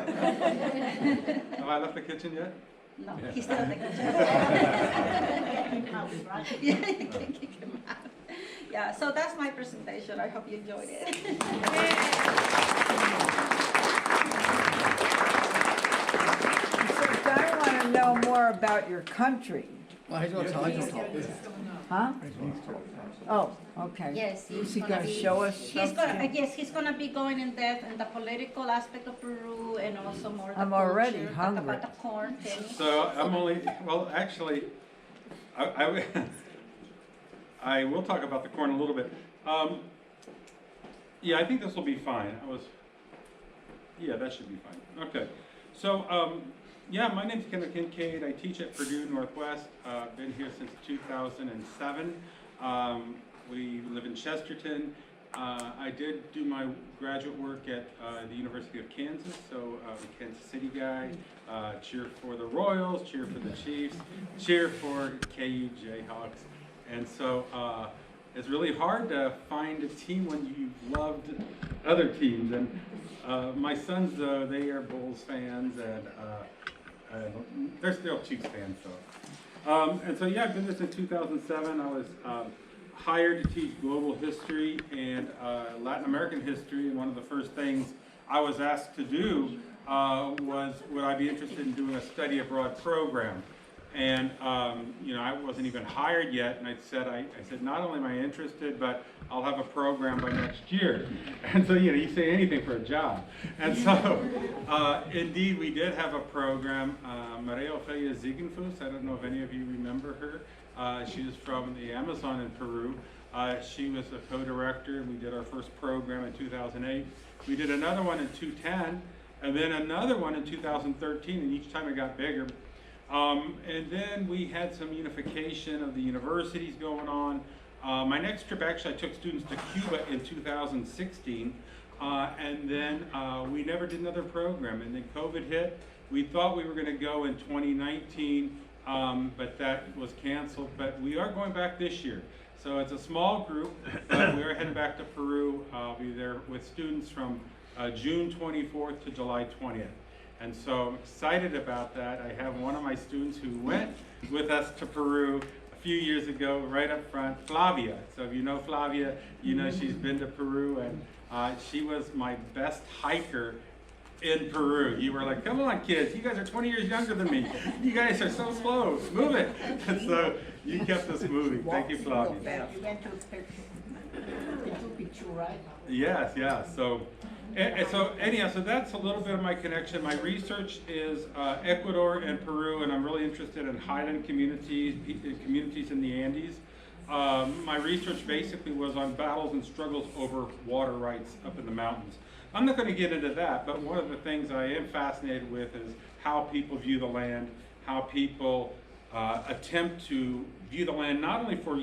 Have I left the kitchen yet? No, he's still in the kitchen. Yeah, you can kick him out. Yeah, so that's my presentation. I hope you enjoyed it. So I want to know more about your country. Well, he's gonna talk. Huh? Oh, okay. Yes, Is he gonna show us something? He's gonna be going in depth in the political aspect of Peru and also more the I'm already culture, hungry. Talk about the corn thing. So actually, I will talk about the corn a little bit. Yeah, I think this will be fine. Yeah, that should be fine. Okay. So, yeah, my name's Kincaid. I teach at Purdue Northwest. Been here since 2007. We live in Chesterton. I did do my graduate work at the University of Kansas, so I'm a Kansas City guy. Cheer for the Royals, cheer for the Chiefs, cheer for KU Jayhawks. And so it's really hard to find a team when you've loved other teams. And my sons, though, they are Bulls fans, and they're still Chiefs fans, though. And so, yeah, I've been there since 2007. I was hired to teach global history and Latin American history, and one of the first things I was asked to do was, would I be interested in doing a study abroad program? And I wasn't even hired yet, and I said, not only am I interested, but I'll have a program by next year. And so, you say anything for a job. And so, indeed, we did have a program. Maria Ofelia Ziegenfuss, I don't know if any of you remember her. She was from the Amazon in Peru. She was a co-director, and we did our first program in 2008. We did another one in 2010, and then another one in 2013, and each time it got bigger. And then we had some unification of the universities going on. My next trip, actually, I took students to Cuba in 2016, and then we never did another program. And then COVID hit. We thought we were going to go in 2019, but that was canceled. But we are going back this year. So it's a small group, but we are heading back to Peru. I'll be there with students from June 24th to July 20th. And so I'm excited about that. I have one of my students who went with us to Peru a few years ago, right up front, Flavia. So if you know Flavia, you know she's been to Peru, and she was my best hiker in Peru. You were like, come on, kids, you guys are 20 years younger than me. You guys are so slow, move it. And so you kept us moving. Thank you, Flavia. You went to Machu Picchu, right? Yes, yeah. So anyhow, so that's a little bit of my connection. My research is Ecuador and Peru, and I'm really interested in highland communities in the Andes. My research basically was on battles and struggles over water rights up in the mountains. I'm not going to get into that, but one of the things I am fascinated with is how people view the land, how people attempt to view the land not only for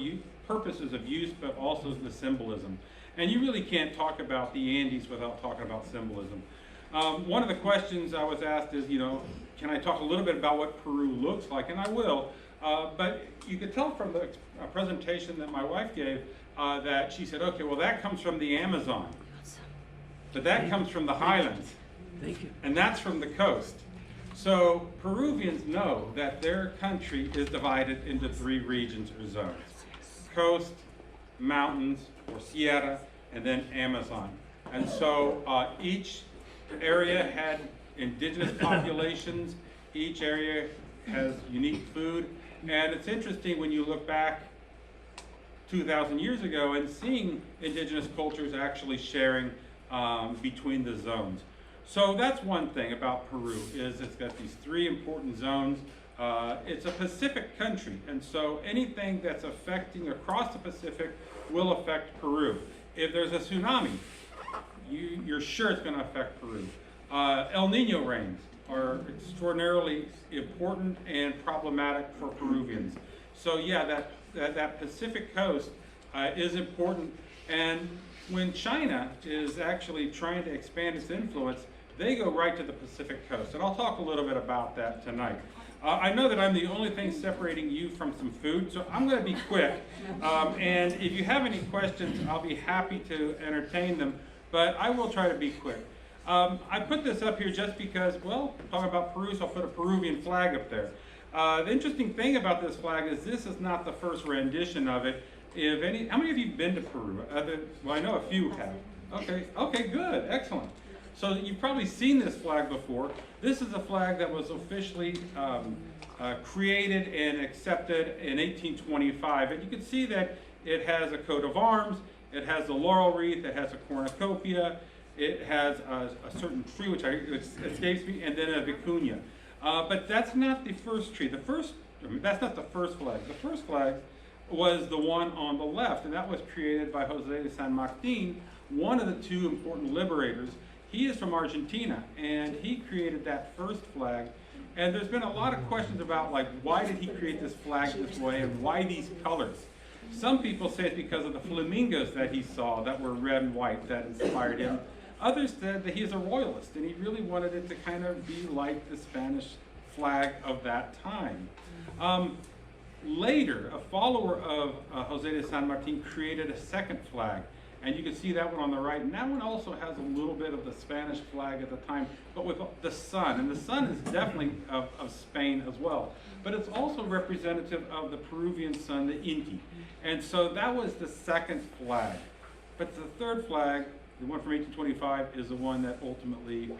purposes of use, but also the symbolism. And you really can't talk about the Andes without talking about symbolism. One of the questions I was asked is, can I talk a little bit about what Peru looks like? And I will, but you could tell from the presentation that my wife gave that she said, okay, well that comes from the Amazon, but that comes from the highlands, and that's from the coast. So Peruvians know that their country is divided into 3 regions or zones: coast, mountains, or Sierra, and then Amazon. And so each area had indigenous populations, each area has unique food, and it's interesting when you look back 2,000 years ago and seeing indigenous cultures actually sharing between the zones. So that's one thing about Peru, is it's got these three important zones. It's a Pacific country, and so anything that's affecting across the Pacific will affect Peru. If there's a tsunami, you're sure it's going to affect Peru. El Nino rains are extraordinarily important and problematic for Peruvians. So yeah, that Pacific coast is important. And when China is actually trying to expand its influence, they go right to the Pacific coast. And I'll talk a little bit about that tonight. I know that I'm the only thing separating you from some food, so I'm going to be quick. And if you have any questions, I'll be happy to entertain them, but I will try to be quick. I put this up here just because, well, talking about Peru, so I'll put a Peruvian flag up there. The interesting thing about this flag is this is not the first rendition of it. How many of you have been to Peru? Well, I know a few have. Okay, good, excellent. So you've probably seen this flag before. This is a flag that was officially created and accepted in 1825. And you can see that it has a coat of arms, it has a laurel wreath, it has a cornucopia, it has a certain tree, which escapes me, and then a vicuña. But that's not the first tree. That's not the first flag. The first flag was the one on the left, and that was created by Jose de San Martin, one of the two important liberators. He is from Argentina, and he created that first flag. And there's been a lot of questions about, like, why did he create this flag this way, and why these colors? Some people say it's because of the flamingos that he saw that were red and white that inspired him. Others said that he's a royalist, and he really wanted it to kind of be like the Spanish flag of that time. Later, a follower of Jose de San Martin created a second flag. And you can see that one on the right. And that one also has a little bit of the Spanish flag at the time, but with the sun. And the sun is definitely of Spain as well. But it's also representative of the Peruvian sun, the Inti. And so that was the second flag. But the third flag, the one from 1825, is the one that ultimately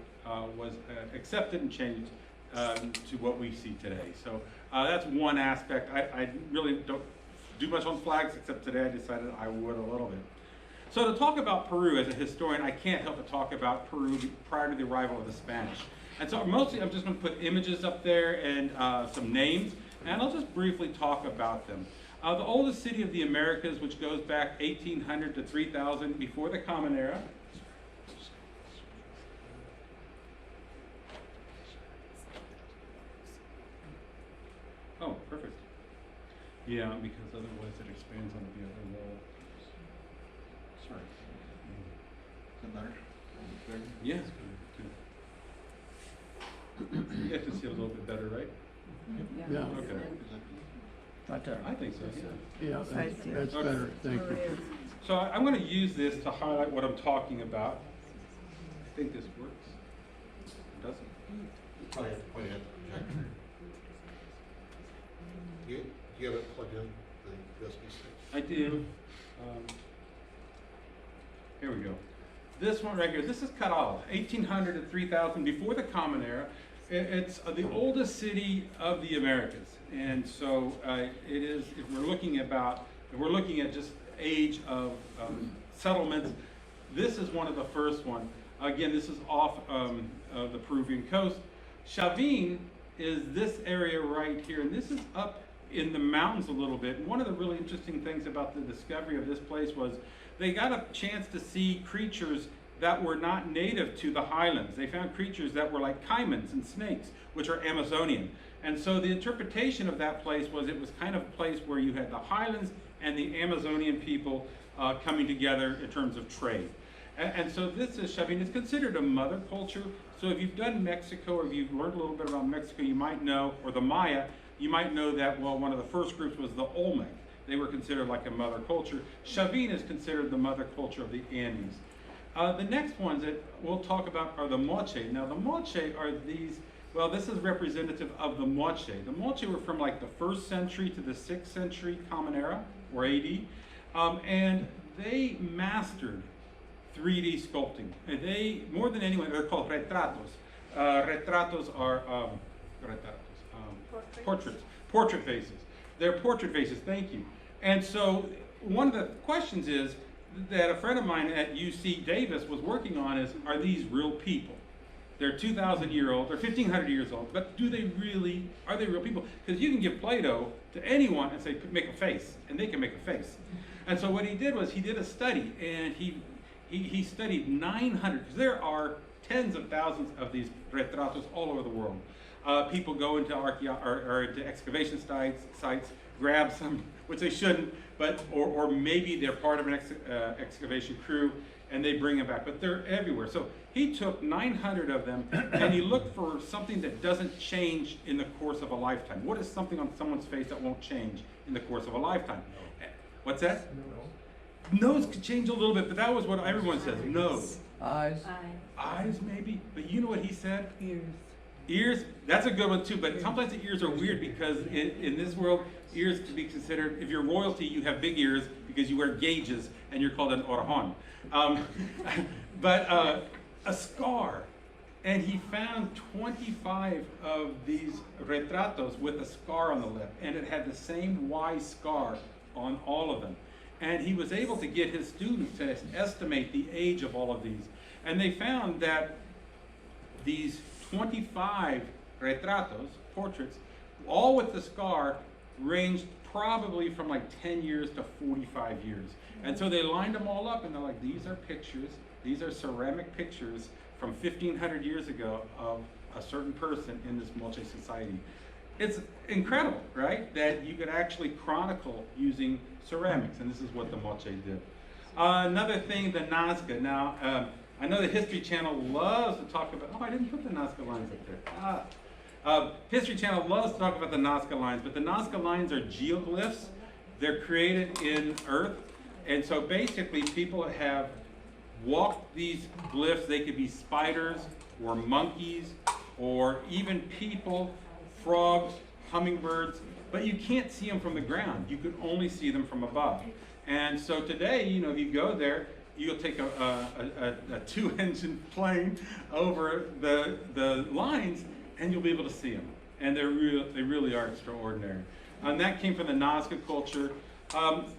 was accepted and changed to what we see today. So that's one aspect. I really don't do much on flags, except today I decided I would a little bit. So to talk about Peru as a historian, I can't help but talk about Peru prior to the arrival of the Spanish. And so mostly I'm just going to put images up there and some names, and I'll just briefly talk about them. The oldest city of the Americas, which goes back 1800 to 3000 before the Common Era. Oh, perfect. Yeah, because otherwise it expands onto the other wall. Sorry. Is that better? Yeah. You guys can see a little bit better, right? Yeah, Okay. Right there. I think so, yeah. yeah, that's better, thank you. So I'm going to use this to highlight what I'm talking about. I think this works. It doesn't. You probably have to point it at the projector. You have it plugged in, the USB-C? I do. Here we go. This one right here, this is Caral, 1800 to 3000, before the Common Era. It's the oldest city of the Americas. And so it is, if we're looking at just age of settlements, this is one of the first one. Again, this is off of the Peruvian coast. Chavin is this area right here, and this is up in the mountains a little bit. And one of the really interesting things about the discovery of this place was they got a chance to see creatures that were not native to the highlands. They found creatures that were like caimans and snakes, which are Amazonian. And so the interpretation of that place was it was kind of a place where you had the highlands and the Amazonian people coming together in terms of trade. And so this is Chavin. It's considered a mother culture. So if you've done Mexico, or if you've learned a little bit about Mexico, you might know, or the Maya, you might know that, well, one of the first groups was the Olmec. They were considered like a mother culture. Chavin is considered the mother culture of the Andes. The next ones that we'll talk about are the Moche. Now the Moche are these, well, this is representative of the Moche. The Moche were from like the 1st century to the 6th century Common Era, or AD. And they mastered 3D sculpting. And they, more than anyone, they're called retratos. Retratos are portraits, portrait faces. They're portrait faces, thank you. And so one of the questions is that a friend of mine at UC Davis was working on is, are these real people? They're 2,000-year-old, they're 1,500 years old, but are they real people? Because you can give Play-Doh to anyone and say, make a face, and they can make a face. And so what he did was he did a study, and he studied 900, because there are tens of thousands of these retratos all over the world. People go into into excavation sites, grab some, which they shouldn't, but or maybe they're part of an excavation crew, and they bring them back. But they're everywhere. So he took 900 of them, and he looked for something that doesn't change in the course of a lifetime. What is something on someone's face that won't change in the course of a lifetime? What's that? Nose could change a little bit, but that was what everyone says. Nose. Eyes? Eyes, maybe. But you know what he said? Ears. Ears, that's a good one too, but sometimes the ears are weird because in this world, ears can be considered, if you're royalty, you have big ears because you wear gauges and you're called an orajon. But a scar, and he found 25 of these retratos with a scar on the lip, and it had the same Y scar on all of them. And he was able to get his students to estimate the age of all of these. And they found that these 25 retratos, portraits, all with the scar, ranged probably from like 10 years to 45 years. And so they lined them all up and they're like, these are pictures, these are ceramic pictures from 1,500 years ago of a certain person in this Moche society. It's incredible, right? That you could actually chronicle using ceramics, and this is what the Moche did. Another thing, the Nazca. Now, I know the History Channel loves to talk about, oh, I didn't put the Nazca lines up there. History Channel loves to talk about the Nazca lines, but the Nazca lines are geoglyphs. They're created in earth, and so basically people have walked these glyphs. They could be spiders or monkeys or even people, frogs, hummingbirds, but you can't see them from the ground. You can only see them from above. And so today, you know, if you go there, you'll take a two-engine plane over the lines, and you'll be able to see them. And they really are extraordinary. And that came from the Nazca culture.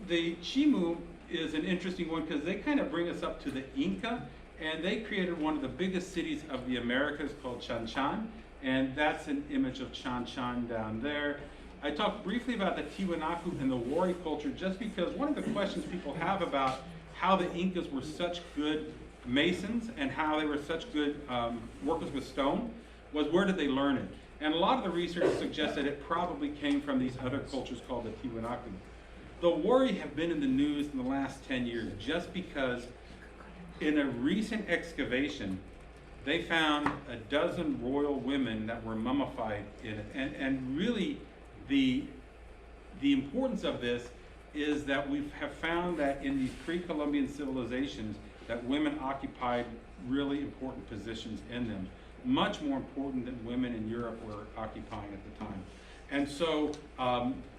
The Chimu is an interesting one because they kind of bring us up to the Inca, and they created one of the biggest cities of the Americas called Chan Chan, and that's an image of Chan Chan down there. I talked briefly about the Tiwanaku and the Wari culture just because one of the questions people have about how the Incas were such good masons and how they were such good workers with stone was, where did they learn it? And a lot of the research suggests that it probably came from these other cultures called the Tiwanaku. The Wari have been in the news in the last 10 years just because in a recent excavation, they found a dozen royal women that were mummified in it. And really, the importance of this is that we have found that in these pre-Columbian civilizations that women occupied really important positions in them, much more important than women in Europe were occupying at the time. And so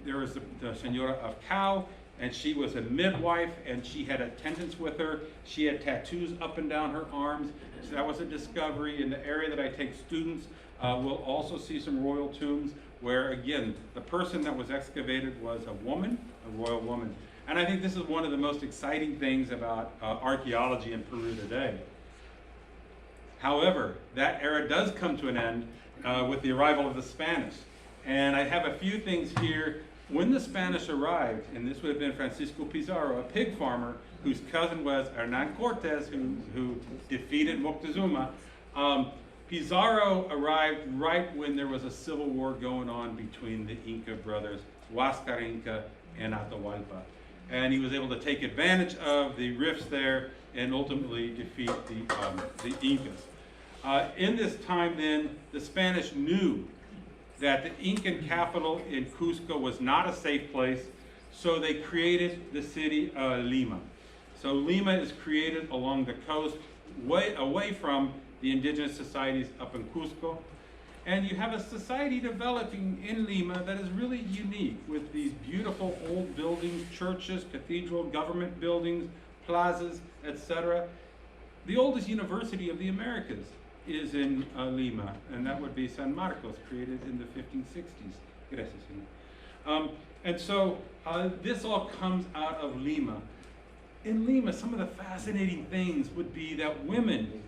there was the Senora of Cao, and she was a midwife, and she had attendants with her. She had tattoos up and down her arms. So that was a discovery. In the area that I take students, we'll also see some royal tombs where, again, the person that was excavated was a woman, a royal woman. And I think this is one of the most exciting things about archaeology in Peru today. However, that era does come to an end with the arrival of the Spanish. And I have a few things here. When the Spanish arrived, and this would have been Francisco Pizarro, a pig farmer whose cousin was Hernan Cortes, who defeated Moctezuma, Pizarro arrived right when there was a civil war going on between the Inca brothers, Huáscar Inca and Atahualpa. And he was able to take advantage of the rifts there and ultimately defeat the Incas. In this time then, the Spanish knew that the Incan capital in Cusco was not a safe place, so they created the city of Lima. So Lima is created along the coast, way away from the indigenous societies up in Cusco. And you have a society developing in Lima that is really unique with these beautiful old buildings, churches, cathedral, government buildings, plazas, etc. The oldest university of the Americas is in Lima, and that would be San Marcos, created in the 1560s. Gracias, And so this all comes out of Lima. In Lima, some of the fascinating things would be that women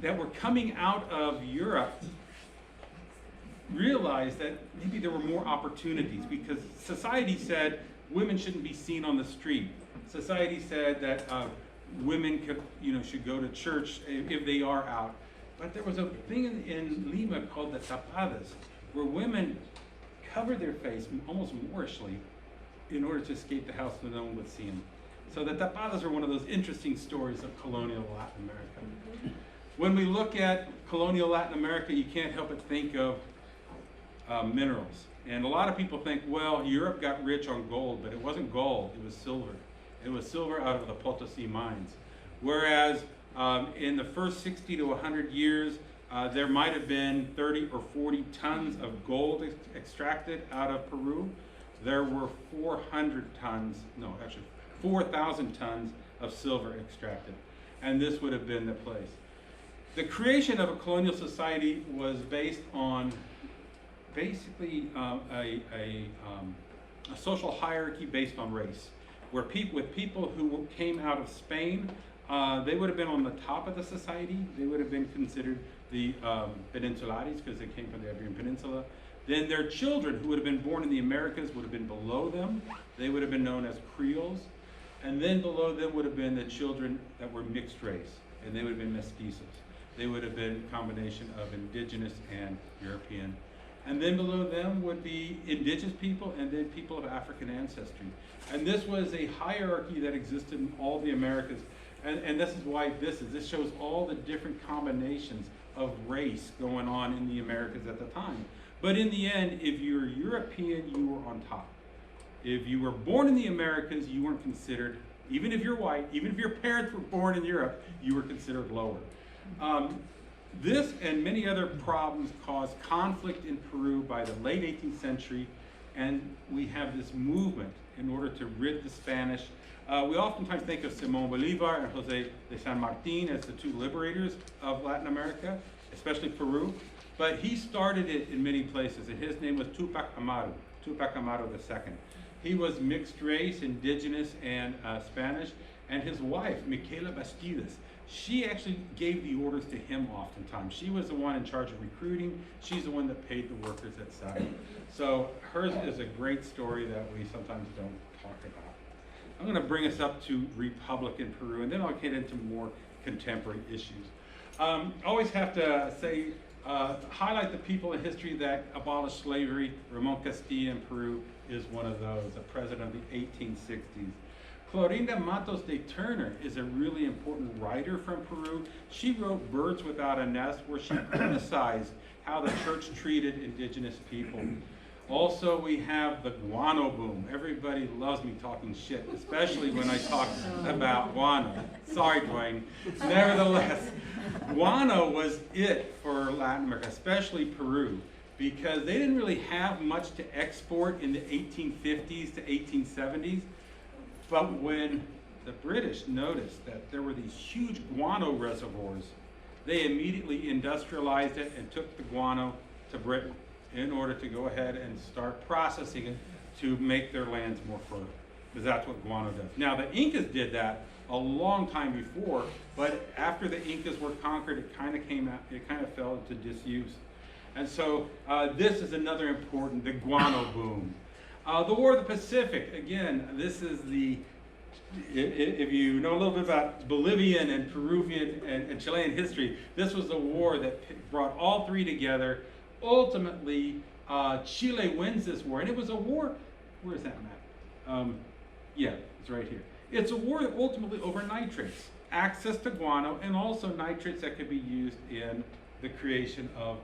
that were coming out of Europe realized that maybe there were more opportunities, because society said women shouldn't be seen on the street. Society said that women could, should go to church if they are out. But there was a thing in Lima called the tapadas, where women covered their face almost Moorishly in order to escape the house so no one would see them. So the tapadas are one of those interesting stories of colonial Latin America. When we look at colonial Latin America, you can't help but think of minerals. And a lot of people think, well, Europe got rich on gold, but it wasn't gold, it was silver. It was silver out of the Potosi mines. Whereas in the first 60 to 100 years, there might have been 30 or 40 tons of gold extracted out of Peru. There were 4,000 tons of silver extracted. And this would have been the place. The creation of a colonial society was based on basically a social hierarchy based on race, where people who came out of Spain, they would have been on the top of the society. They would have been considered the Peninsulares, because they came from the Iberian Peninsula. Then their children, who would have been born in the Americas, would have been below them. They would have been known as Creoles. And then below them would have been the children that were mixed race, and they would have been mestizos. They would have been a combination of indigenous and European. And then below them would be indigenous people, and then people of African ancestry. And this was a hierarchy that existed in all the Americas. And this is why this shows all the different combinations of race going on in the Americas at the time. But in the end, if you're European, you were on top. If you were born in the Americas, you weren't considered, even if you're white, even if your parents were born in Europe, you were considered lower. This and many other problems caused conflict in Peru by the late 18th century, and we have this movement in order to rid the Spanish. We oftentimes think of Simón Bolívar and José de San Martín as the two liberators of Latin America, especially Peru, but he started it in many places, and his name was Tupac Amaru II. He was mixed race, indigenous, and Spanish, and his wife, Micaela Bastidas, she actually gave the orders to him oftentimes. She was the one in charge of recruiting. She's the one that paid the workers, etc. So hers is a great story that we sometimes don't talk about. I'm going to bring us up to Republic in Peru, and then I'll get into more contemporary issues. Always have to say, highlight the people in history that abolished slavery. Ramon Castilla in Peru is one of those, a president of the 1860s. Florinda Matos de Turner is a really important writer from Peru. She wrote Birds Without a Nest, where she criticized how the church treated indigenous people. Also, we have the guano boom. Everybody loves me talking shit, especially when I talk about guano. Sorry, Dwayne. Nevertheless, guano was it for Latin America, especially Peru, because they didn't really have much to export in the 1850s to 1870s. But when the British noticed that there were these huge guano reservoirs, they immediately industrialized it and took the guano to Britain in order to go ahead and start processing it to make their lands more fertile, because that's what guano does. Now, the Incas did that a long time before, but after the Incas were conquered, it kind of fell into disuse. And so this is another important, the guano boom. The War of the Pacific, again, this is if you know a little bit about Bolivian and Peruvian and Chilean history, this was a war that brought all three together. Ultimately, Chile wins this war, and it was a war, where is that map? Yeah, it's right here. It's a war ultimately over nitrates, access to guano, and also nitrates that could be used in the creation of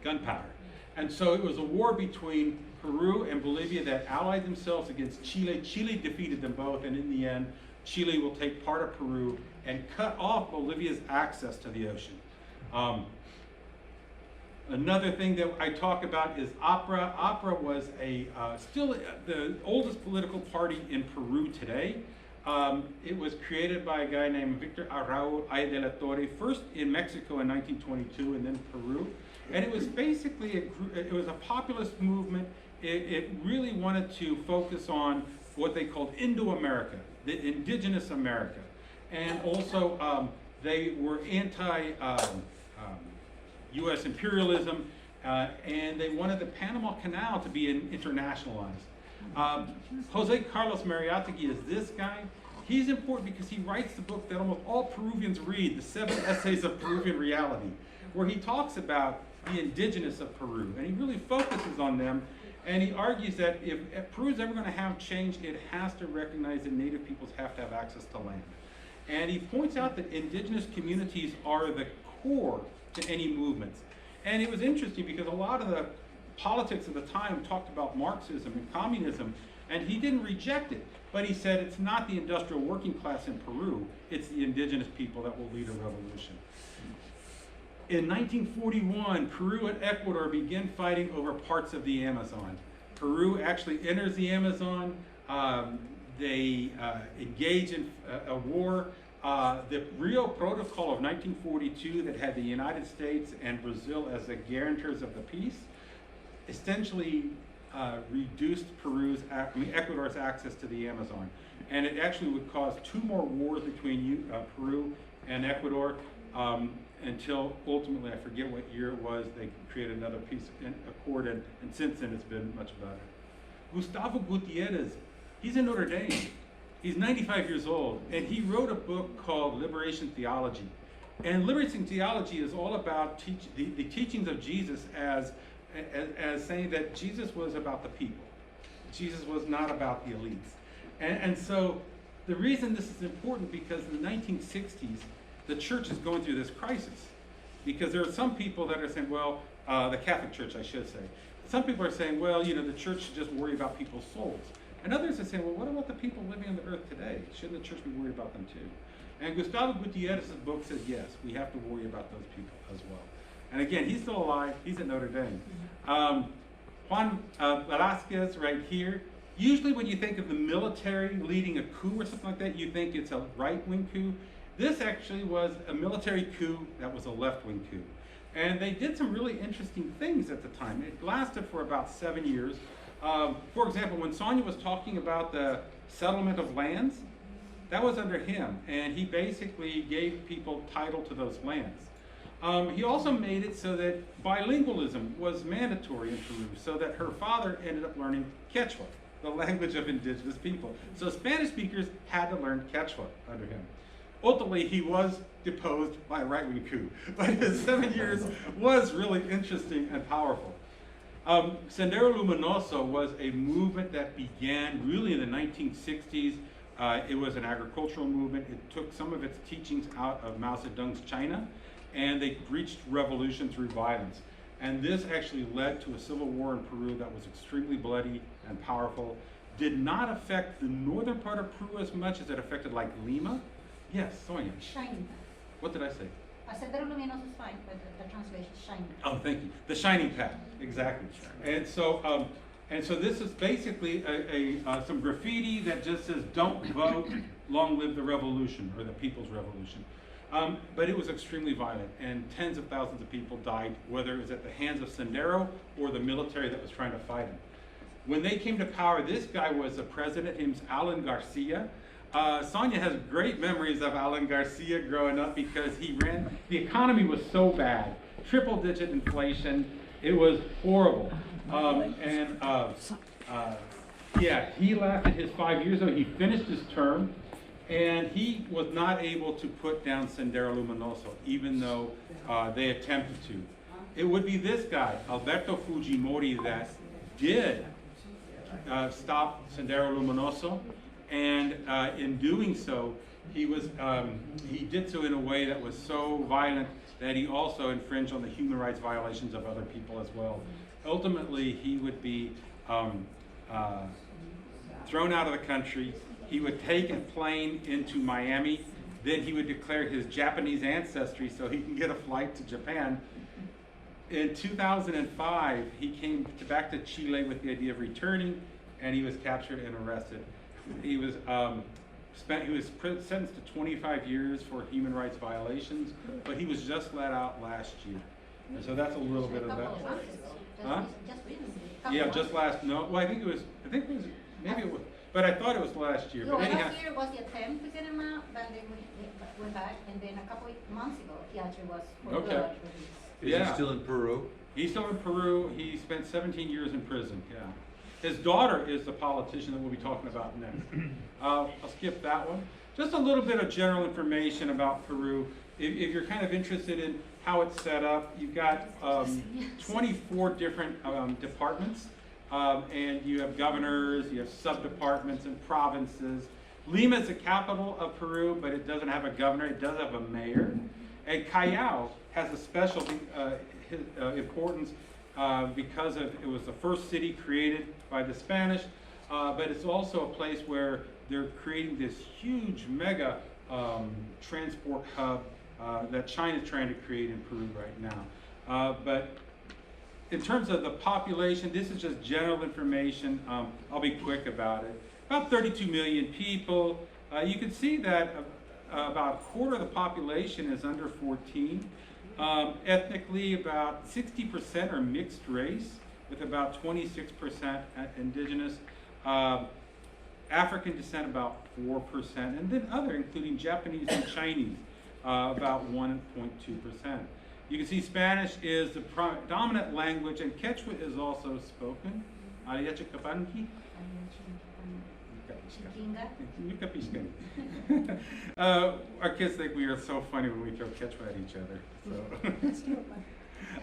gunpowder. And so it was a war between Peru and Bolivia that allied themselves against Chile. Chile defeated them both, and in the end, Chile will take part of Peru and cut off Bolivia's access to the ocean. Another thing that I talk about is APRA. APRA was still the oldest political party in Peru today. It was created by a guy named Victor Arrau Ay de la Torre, first in Mexico in 1922 and then Peru. And it was basically it was a populist movement it really wanted to focus on what they called Indo-America, the indigenous America. And also, they were anti-US imperialism, and they wanted the Panama Canal to be internationalized. Jose Carlos Mariátegui is this guy. He's important because he writes the book that almost all Peruvians read, the 7 Essays of Peruvian Reality, where he talks about the indigenous of Peru, and he really focuses on them, and he argues that if Peru's ever going to have change, it has to recognize that native peoples have to have access to land. And he points out that indigenous communities are the core to any movements. And it was interesting because a lot of the politics of the time talked about Marxism and communism, and he didn't reject it, but he said it's not the industrial working class in Peru, it's the indigenous people that will lead a revolution. In 1941, Peru and Ecuador begin fighting over parts of the Amazon. Peru actually enters the Amazon. They engage in a war. The Rio Protocol of 1942 that had the United States and Brazil as the guarantors of the peace essentially reduced Ecuador's access to the Amazon. And it actually would cause 2 more wars between Peru and Ecuador until ultimately, I forget what year it was, they created another peace accord, and since then it's been much better. Gustavo Gutierrez, he's in Notre Dame. He's 95 years old, and he wrote a book called Liberation Theology. And Liberation Theology is all about the teachings of Jesus as saying that Jesus was about the people. Jesus was not about the elites. And so the reason this is important, because in the 1960s, the church is going through this crisis. Because there are some people that are saying, well, the Catholic Church, I should say. Some people are saying, well, the church should just worry about people's souls. And others are saying, well, what about the people living on the earth today? Shouldn't the church be worried about them too? And Gustavo Gutierrez's book says, yes, we have to worry about those people as well. And again, he's still alive. He's at Notre Dame. Juan Velasquez right here. Usually when you think of the military leading a coup or something like that, you think it's a right-wing coup. This actually was a military coup that was a left-wing coup. And they did some really interesting things at the time. It lasted for about 7 years. For example, when Sonia was talking about the settlement of lands, that was under him. And he basically gave people title to those lands. He also made it so that bilingualism was mandatory in Peru, so that her father ended up learning Quechua, the language of indigenous people. So Spanish speakers had to learn Quechua under him. Ultimately, he was deposed by a right-wing coup, but his 7 years was really interesting and powerful. Sendero Luminoso was a movement that began really in the 1960s. It was an agricultural movement. It took some of its teachings out of Mao Zedong's China, and they reached revolution through violence. And this actually led to a civil war in Peru that was extremely bloody and powerful. Did not affect the northern part of Peru as much as it affected like Lima. Yes, Sonia. Shining. What did I say? Sendero Luminoso is fine, but the translation is shining. Oh, thank you. The shining path, exactly. And so this is basically some graffiti that just says, "Don't vote, long live the revolution," or the People's Revolution. But it was extremely violent, and tens of thousands of people died, whether it was at the hands of Sendero or the military that was trying to fight him. When they came to power, this guy was the president. His name's Alan Garcia. Sonia has great memories of Alan Garcia growing up because the economy was so bad, triple-digit inflation. It was horrible. He lasted his 5 years, though. He finished his term, and he was not able to put down Sendero Luminoso, even though they attempted to. It would be this guy, Alberto Fujimori, that did stop Sendero Luminoso. And in doing so, he did so in a way that was so violent that he also infringed on the human rights violations of other people as well. Ultimately, he would be thrown out of the country. He would take a plane into Miami. Then he would declare his Japanese ancestry so he can get a flight to Japan. In 2005, he came back to Chile with the idea of returning, and he was captured and arrested. He was sentenced to 25 years for human rights violations, but he was just let out last year. And so that's a little bit of that. Just recently. Yeah, just last, no, well, I think it was, maybe it was, but I thought it was last year, No, but anyhow. last year was the attempt to get him out, but then we went back, and then a couple of months ago, he actually was for Okay. good release. Is Yeah. he still in Peru? He's still in Peru. He spent 17 years in prison, yeah. His daughter is the politician that we'll be talking about next. I'll skip that one. Just a little bit of general information about Peru. If you're kind of interested in how it's set up, you've got 24 different departments, and you have governors, you have sub-departments and provinces. Lima is the capital of Peru, but it doesn't have a governor. It does have a mayor. And Callao has a special importance because it was the first city created by the Spanish, but it's also a place where they're creating this huge mega transport hub that China's trying to create in Peru right now. But in terms of the population, this is just general information. I'll be quick about it. About 32 million people. You can see that about a quarter of the population is under 14. Ethnically, about 60% are mixed race, with about 26% indigenous. African descent, about 4%, and then other, including Japanese and Chinese, about 1.2%. You can see Spanish is the dominant language, and Quechua is also spoken. Our kids think we are so funny when we throw Quechua at each other. So.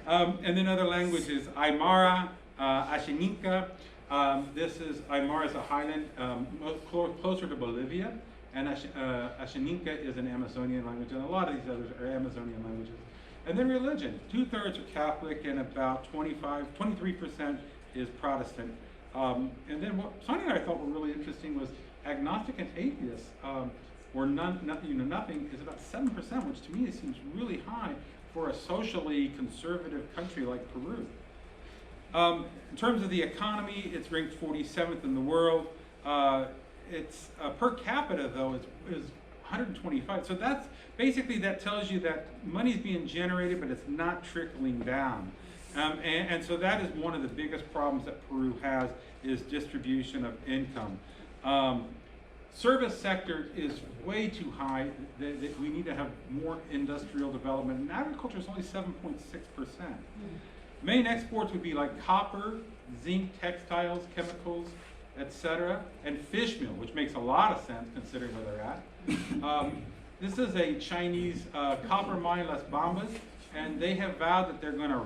And then other languages, Aymara, Ashaninka. Aymara is a highland closer to Bolivia, and Ashaninka is an Amazonian language, and a lot of these others are Amazonian languages. And then religion, 2/3 are Catholic, and about 23% is Protestant. And then what Sonia and I thought were really interesting was agnostic and atheists, or nothing, is about 7%, which to me seems really high for a socially conservative country like Peru. In terms of the economy, it's ranked 47th in the world. Its per capita, though, is 125. So that's basically, that tells you that money's being generated, but it's not trickling down. And so that is one of the biggest problems that Peru has, is distribution of income. Service sector is way too high. That we need to have more industrial development, and agriculture is only 7.6%. Main exports would be like copper, zinc, textiles, chemicals, etc., and fish meal, which makes a lot of sense considering where they're at. This is a Chinese copper mine, Las Bambas, and they have vowed that they're going to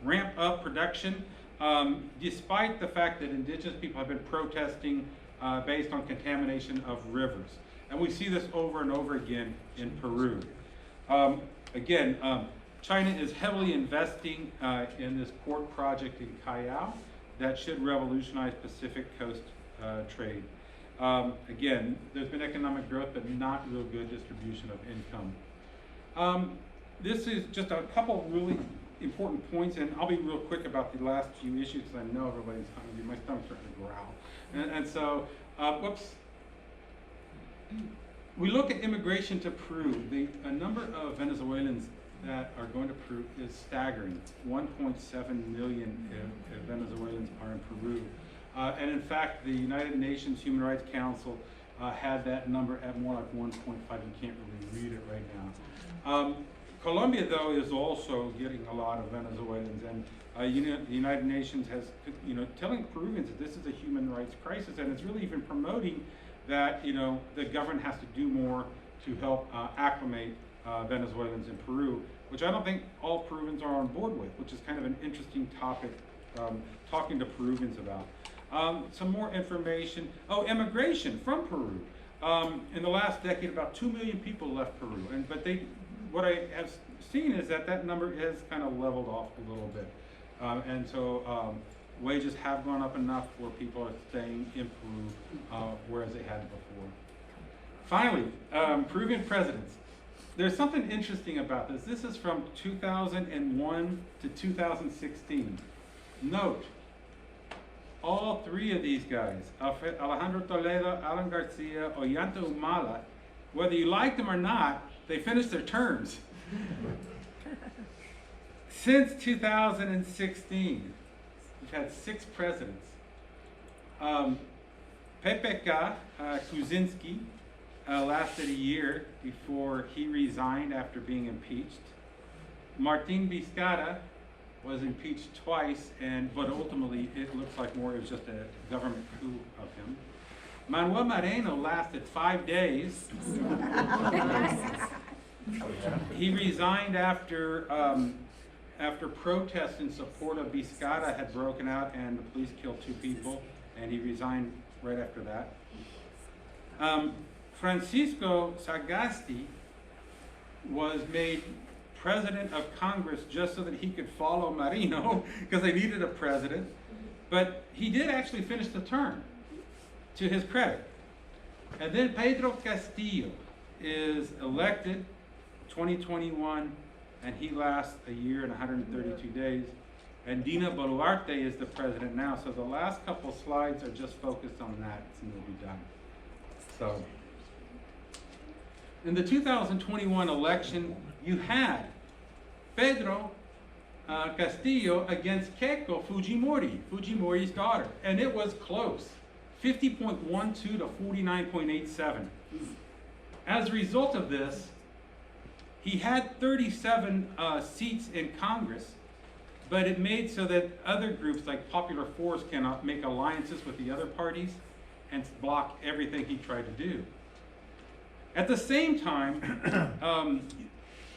ramp up production, despite the fact that indigenous people have been protesting based on contamination of rivers. And we see this over and over again in Peru. China is heavily investing in this port project in Callao that should revolutionize Pacific Coast trade. Again, there's been economic growth, but not real good distribution of income. This is just a couple really important points, and I'll be real quick about the last few issues because I know everybody's hungry. My stomach's starting to growl. And so, we look at immigration to Peru. The number of Venezuelans that are going to Peru is staggering. 1.7 million Venezuelans are in Peru. And in fact, the United Nations Human Rights Council had that number at more like 1.5. You can't really read it right now. Colombia, though, is also getting a lot of Venezuelans, and the United Nations has, telling Peruvians that this is a human rights crisis, and it's really even promoting that, the government has to do more to help acclimate Venezuelans in Peru, which I don't think all Peruvians are on board with, which is kind of an interesting topic talking to Peruvians about. Some more information. Oh, immigration from Peru. In the last decade, about 2 million people left Peru, what I have seen is that number has kind of leveled off a little bit. And so wages have gone up enough where people are staying in Peru, whereas they hadn't before. Finally, Peruvian presidents. There's something interesting about this. This is from 2001 to 2016. Note, all three of these guys, Alejandro Toledo, Alan Garcia, Ollanta Humala, whether you like them or not, they finished their terms. Since 2016. we've had 6 presidents. PPK Kuczynski lasted a year before he resigned after being impeached. Martin Vizcarra was impeached twice, but ultimately it looks like more it was just a government coup of him. Manuel Moreno lasted 5 days. He resigned after protests in support of Vizcarra had broken out and the police killed 2 people, and he resigned right after that. Francisco Sagasti was made president of Congress just so that he could follow Marino because they needed a president. But he did actually finish the term, to his credit. And then Pedro Castillo is elected 2021, and he lasts a year and 132 days. And Dina Boluarte is the president now. So the last couple slides are just focused on that, and we'll be done. So, in the 2021 election, you had Pedro Castillo against Keiko Fujimori, Fujimori's daughter, and it was close, 50.12 to 49.87. As a result of this, he had 37 seats in Congress, but it made so that other groups like Popular Force cannot make alliances with the other parties and block everything he tried to do. At the same time,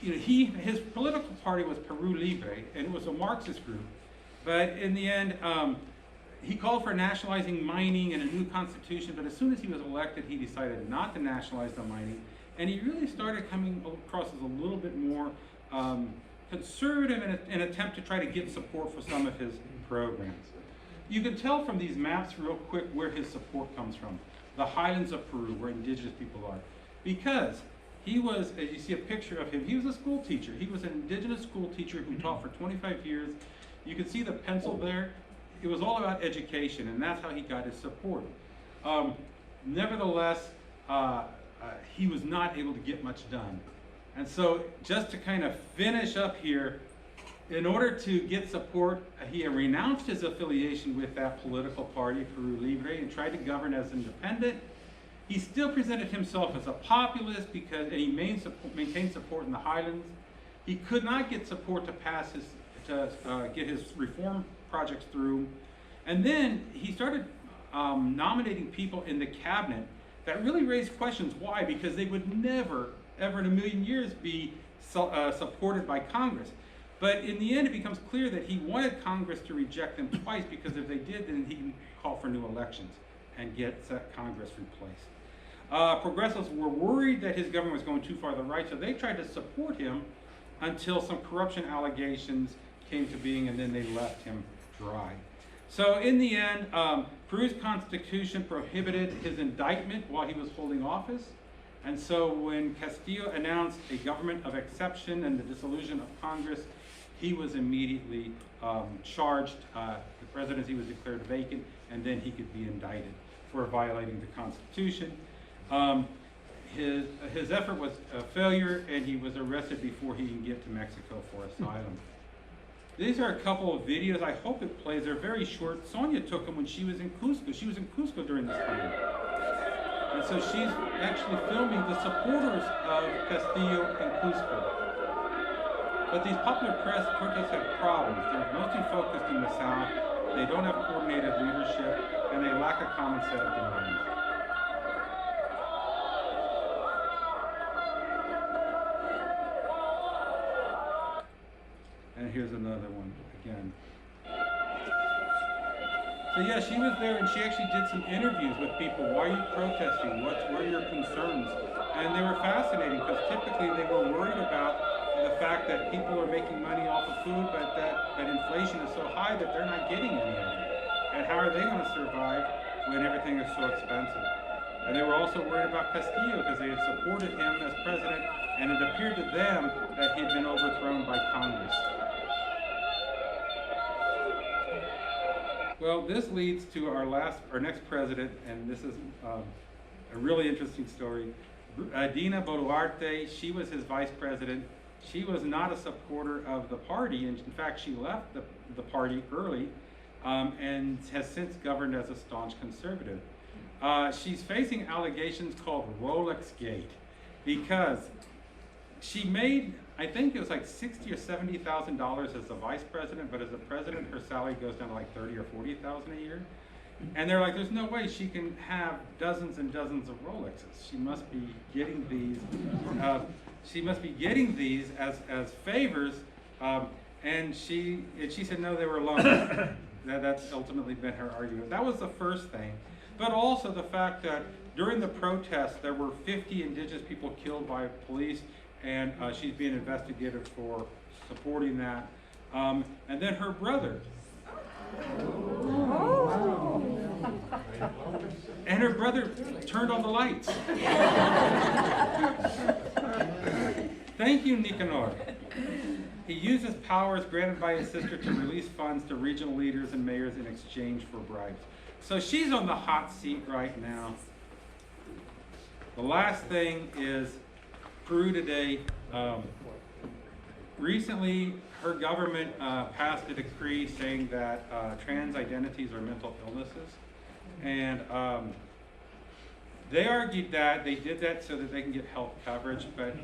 his political party was Peru Libre, and it was a Marxist group. But in the end, he called for nationalizing mining and a new constitution, but as soon as he was elected, he decided not to nationalize the mining. And he really started coming across as a little bit more conservative in an attempt to try to get support for some of his programs. You can tell from these maps real quick where his support comes from. The highlands of Peru, where indigenous people are. Because he was, as you see a picture of him, he was a school teacher. He was an indigenous school teacher who taught for 25 years. You can see the pencil there. It was all about education, and that's how he got his support. Nevertheless, he was not able to get much done. And so just to kind of finish up here, in order to get support, he renounced his affiliation with that political party, Peru Libre, and tried to govern as independent. He still presented himself as a populist and he maintained support in the highlands. He could not get support to pass get his reform projects through. And then he started nominating people in the cabinet that really raised questions. Why? Because they would never, ever in a million years be supported by Congress. But in the end, it becomes clear that he wanted Congress to reject them twice, because if they did, then he can call for new elections and get Congress replaced. Progressives were worried that his government was going too far to the right, so they tried to support him until some corruption allegations came to being, and then they left him dry. So in the end, Peru's constitution prohibited his indictment while he was holding office. And so when Castillo announced a government of exception and the dissolution of Congress, he was immediately charged. The presidency was declared vacant, and then he could be indicted for violating the Constitution. His effort was a failure, and he was arrested before he can get to Mexico for asylum. These are a couple of videos. I hope it plays. They're very short. Sonia took them when she was in Cusco. She was in Cusco during this time. And so she's actually filming the supporters of Castillo in Cusco. But these popular protests have problems. They're mostly focused in the South. They don't have coordinated leadership, and they lack a common set of demands. And here's another one again. So yeah, she was there, and she actually did some interviews with people. Why are you protesting? What are your concerns? And they were fascinating, because typically they were worried about the fact that people are making money off of food, but that inflation is so high that they're not getting any of it. And how are they going to survive when everything is so expensive? And they were also worried about Castillo, because they had supported him as president, and it appeared to them that he had been overthrown by Congress. Well, this leads to our next president, and this is a really interesting story. Dina Boluarte, she was his vice president. She was not a supporter of the party, and in fact, she left the party early and has since governed as a staunch conservative. She's facing allegations called Rolex Gate because she made, I think it was like $60,000 or $70,000 as the vice president, but as the president, her salary goes down to like $30,000 or $40,000 a year. And they're like, there's no way she can have dozens and dozens of Rolexes. She must be getting these. She must be getting these as favors. And she said no, they were loaned. That's ultimately been her argument. That was the first thing. But also the fact that during the protests, there were 50 indigenous people killed by police, and she's being investigated for supporting that. And then her brother. And her brother turned on the lights. Thank you, Nicanor. He uses powers granted by his sister to release funds to regional leaders and mayors in exchange for bribes. So she's on the hot seat right now. The last thing is Peru today. Recently, her government passed a decree saying that trans identities are mental illnesses. And they argued that they did that so that they can get health coverage, but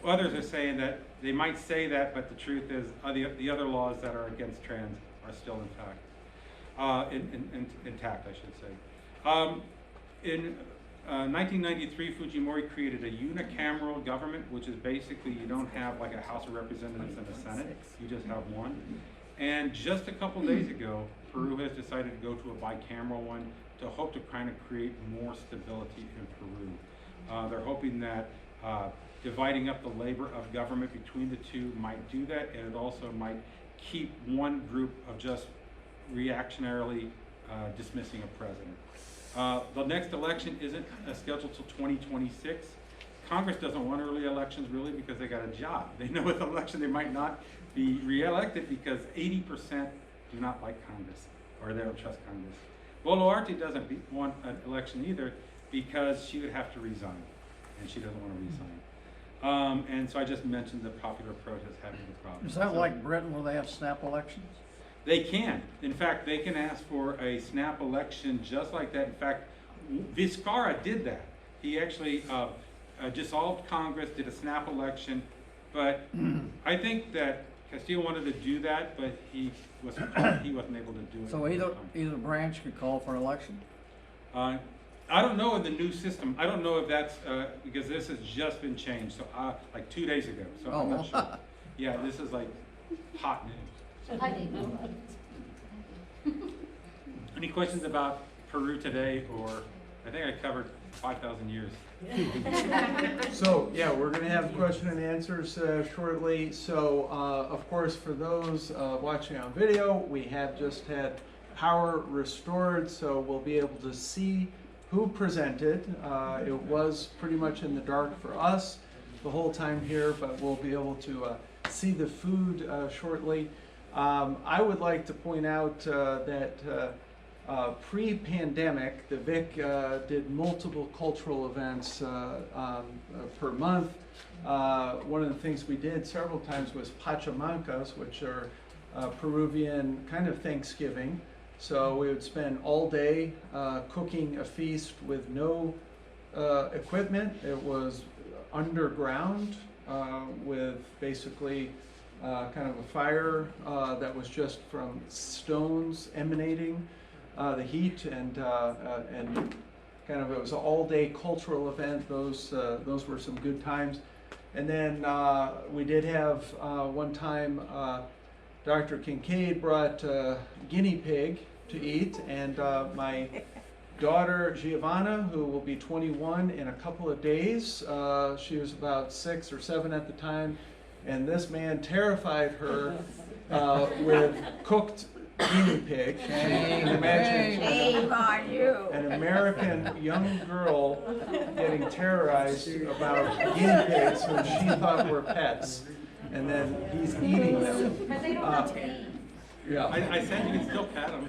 others are saying that they might say that, but the truth is the other laws that are against trans are still intact, I should say. In 1993, Fujimori created a unicameral government, which is basically you don't have like a House of Representatives and a Senate, you just have one. And just a couple days ago, Peru has decided to go to a bicameral one to hope to kind of create more stability in Peru. They're hoping that dividing up the labor of government between the two might do that, and it also might keep one group of just reactionarily dismissing a president. The next election isn't scheduled till 2026. Congress doesn't want early elections really because they got a job. They know with the election they might not be re-elected because 80% do not like Congress, or they don't trust Congress. Boluarte doesn't want an election either because she would have to resign, and she doesn't want to resign. And so I just mentioned the popular protest having a problem. Is that like Britain where they have snap elections? They can. In fact, they can ask for a snap election just like that. In fact, Vizcarra did that. He actually dissolved Congress, did a snap election, but I think that Castillo wanted to do that, but he wasn't able to do it. So either branch could call for an election? I don't know in the new system. I don't know if that's because this has just been changed, so like 2 days ago. So I'm not sure. Yeah, this is like hot news. I didn't know that. Any questions about Peru today, or I think I covered 5,000 years. So, yeah, we're going to have question and answers shortly. So, of course, for those watching on video, we have just had power restored, so we'll be able to see who presented. It was pretty much in the dark for us the whole time here, but we'll be able to see the food shortly. I would like to point out that pre-pandemic, the VIC did multiple cultural events per month. One of the things we did several times was pachamancas, which are Peruvian kind of Thanksgiving. So we would spend all day cooking a feast with no equipment. It was underground with basically kind of a fire that was just from stones emanating the heat, and kind of it was an all-day cultural event. Those were some good times. And then we did have one time Dr. Kincaid brought guinea pig to eat, and my daughter Giovanna, who will be 21 in a couple of days, she was about 6 or 7 at the time, and this man terrified her with cooked guinea pig. And imagine Shame on you. an American young girl getting terrorized about guinea pigs who she thought were pets, and then he's eating them. But they don't have to eat. Yeah. I said you can still pat them.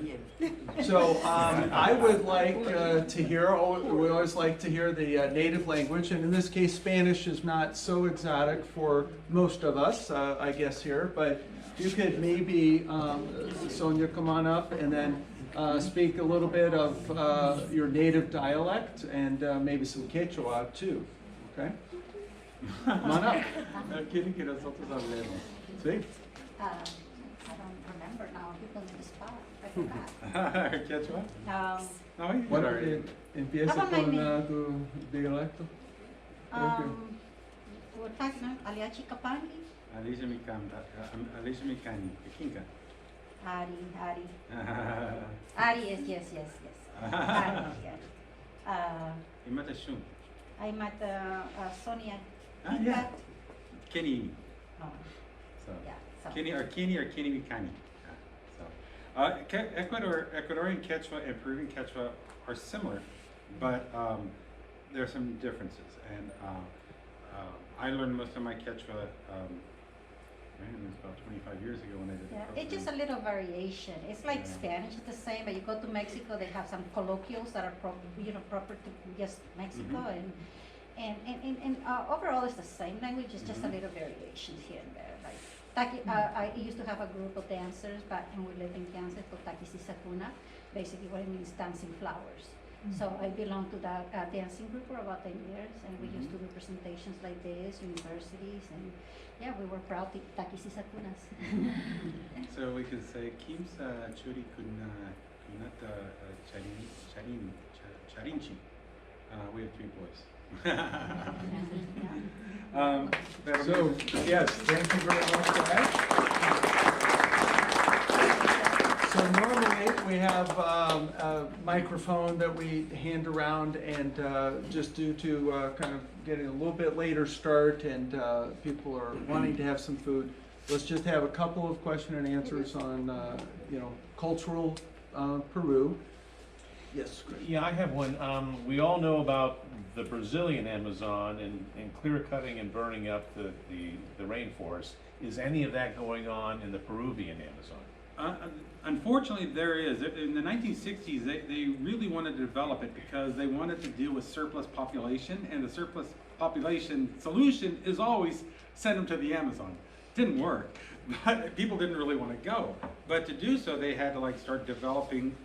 So I would like to hear, we always like to hear the native language, and in this case Spanish is not so exotic for most of us, I guess here, but if you could maybe, Sonia, come on up and then speak a little bit of your native dialect and maybe some Quechua too, okay? Come on up. Quieren que nosotros hablemos. Sí. I don't remember now, people in the spot, I forgot. Quechua? No, you Bueno, already. empieza Habla con my tu dialecto. We're talking about Aliachi Kapangi, Alicia Mikani, Kincaid. Ari, yes. Ari, yeah. Imata Shun. I met Sonia. Ah, yeah. Kenny. Oh, So. yeah, so. Kenny Mikani. Ecuadorian Quechua and Peruvian Quechua are similar, but there are some differences. And I learned most of my Quechua, it was about 25 years ago when I did the Yeah, program. it's just a little variation. It's like Yeah. Spanish, it's the same, but you go to Mexico, they have some colloquials that are proper to just Mexico, and overall it's the same language, it's just a little variations here and there. Like I used to have a group of dancers back when we lived in Kansas called Sakuna. Basically, what it means dancing flowers. So I belonged to that dancing group for about 10 years, and we used to do presentations like this, universities, and yeah, we were proud to Sakuna. So we could say Kimsa Churi Kunata Charinchi. We have 3 boys. So, yes, thank you very much for that. So normally we have a microphone that we hand around, and just due to kind of getting a little bit later start and people are wanting to have some food, let's just have a couple of question and answers on cultural Peru. Yes, Chris. Yeah, I have one. We all know about the Brazilian Amazon and clear cutting and burning up the rainforest. Is any of that going on in the Peruvian Amazon? Unfortunately, there is. In the 1960s, they really wanted to develop it because they wanted to deal with surplus population, and the surplus population solution is always send them to the Amazon. Didn't work, but people didn't really want to go. But to do so, they had to start developing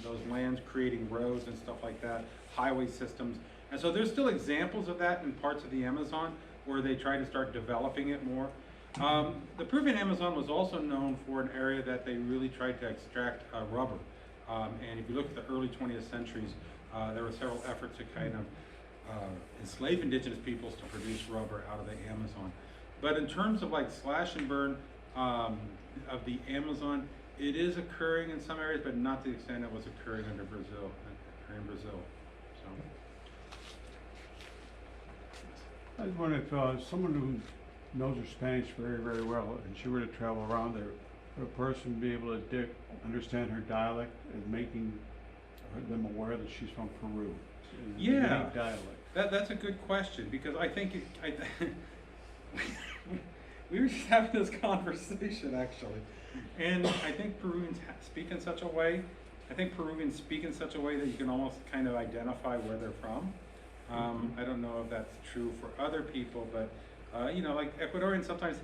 those lands, creating roads and stuff like that, highway systems. And so there's still examples of that in parts of the Amazon where they try to start developing it more. The Peruvian Amazon was also known for an area that they really tried to extract rubber. And if you look at the early 20th centuries, there were several efforts to kind of enslave indigenous peoples to produce rubber out of the Amazon. But in terms of slash and burn of the Amazon, it is occurring in some areas, but not to the extent it was occurring in Brazil. So. I was wondering if someone who knows her Spanish very, very well, and she were to travel around there, would a person be able to understand her dialect and making them aware that she's from Peru? Yeah, unique dialect. That's a good question, because I think we were just having this conversation actually, and I think Peruvians speak in such a way. I think Peruvians speak in such a way that you can almost kind of identify where they're from. I don't know if that's true for other people, but like Ecuadorians sometimes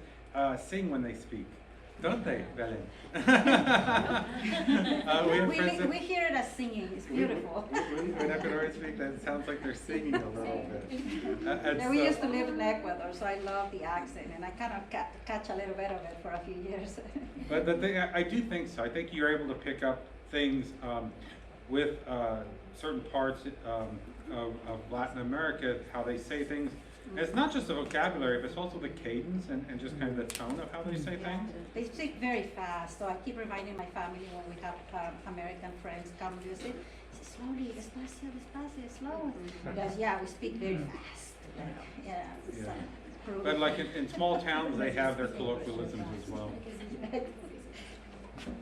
sing when they speak, don't they, Belen? We hear it as singing, it's beautiful. When Ecuadorians speak, that sounds like they're singing a little bit. We used to live in Ecuador, so I love the accent, and I kind of catch a little bit of it for a few years. But the thing, I do think so. I think you're able to pick up things with certain parts of Latin America, how they say things. And it's not just the vocabulary, but it's also the cadence and just kind of the tone of how they say things. They speak very fast, so I keep reminding my family when we have American friends come visit, slowly, despacio, despacio, slow. Because we speak very fast. But like in small towns, they have their colloquialisms as well.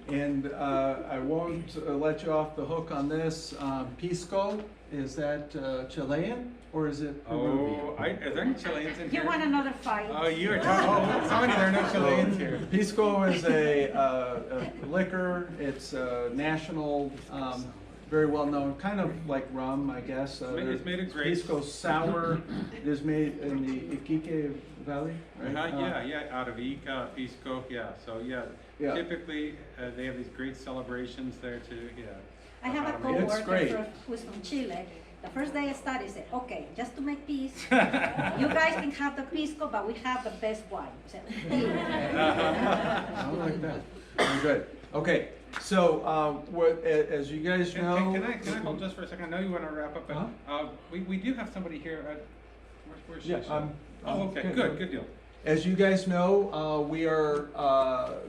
And I won't let you off the hook on this. Pisco, is that Chilean or is it Peruvian? Oh, is there any Chileans in here? You want another fight? Oh, you're talking. Sorry, there are no Chileans here. Pisco is a liquor. It's a national very well known, kind of like rum, I guess. It's made of grapes. Pisco sour. It is made in the Iquique Valley, right? Yeah, out of Ica, Pisco, yeah, so yeah. Yeah. Typically, they have these great celebrations there too, yeah. I have a It's coworker great. who's from Chile. The first day I started, he said, okay, just to make peace, you guys can have the pisco, but we have the best wine. I said, I like that. Very good. Okay, so as you guys know. Can I hold just for a second? I know you want to wrap up, but we do have somebody here. Where's she? Yeah, okay, good deal. As you guys know, we are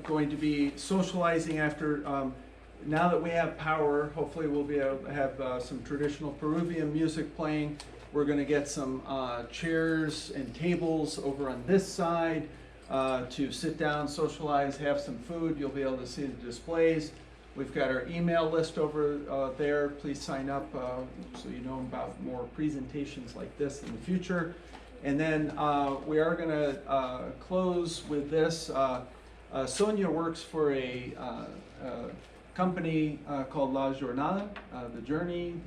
going to be socializing after, now that we have power, hopefully we'll be able to have some traditional Peruvian music playing. We're going to get some chairs and tables over on this side to sit down, socialize, have some food. You'll be able to see the displays. We've got our email list over there. Please sign up so you know about more presentations like this in the future. And then we are going to close with this. Sonia works for a company called La Jornada, The Journey,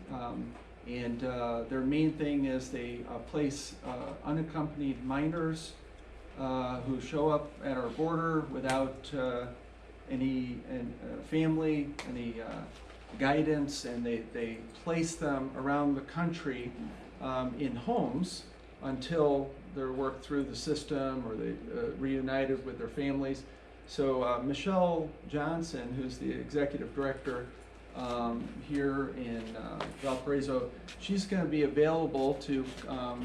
and their main thing is they place unaccompanied minors who show up at our border without any family, any guidance, and they place them around the country in homes until they're worked through the system or they reunited with their families. So Michelle Johnson, who's the executive director here in Valparaiso, she's going to be available to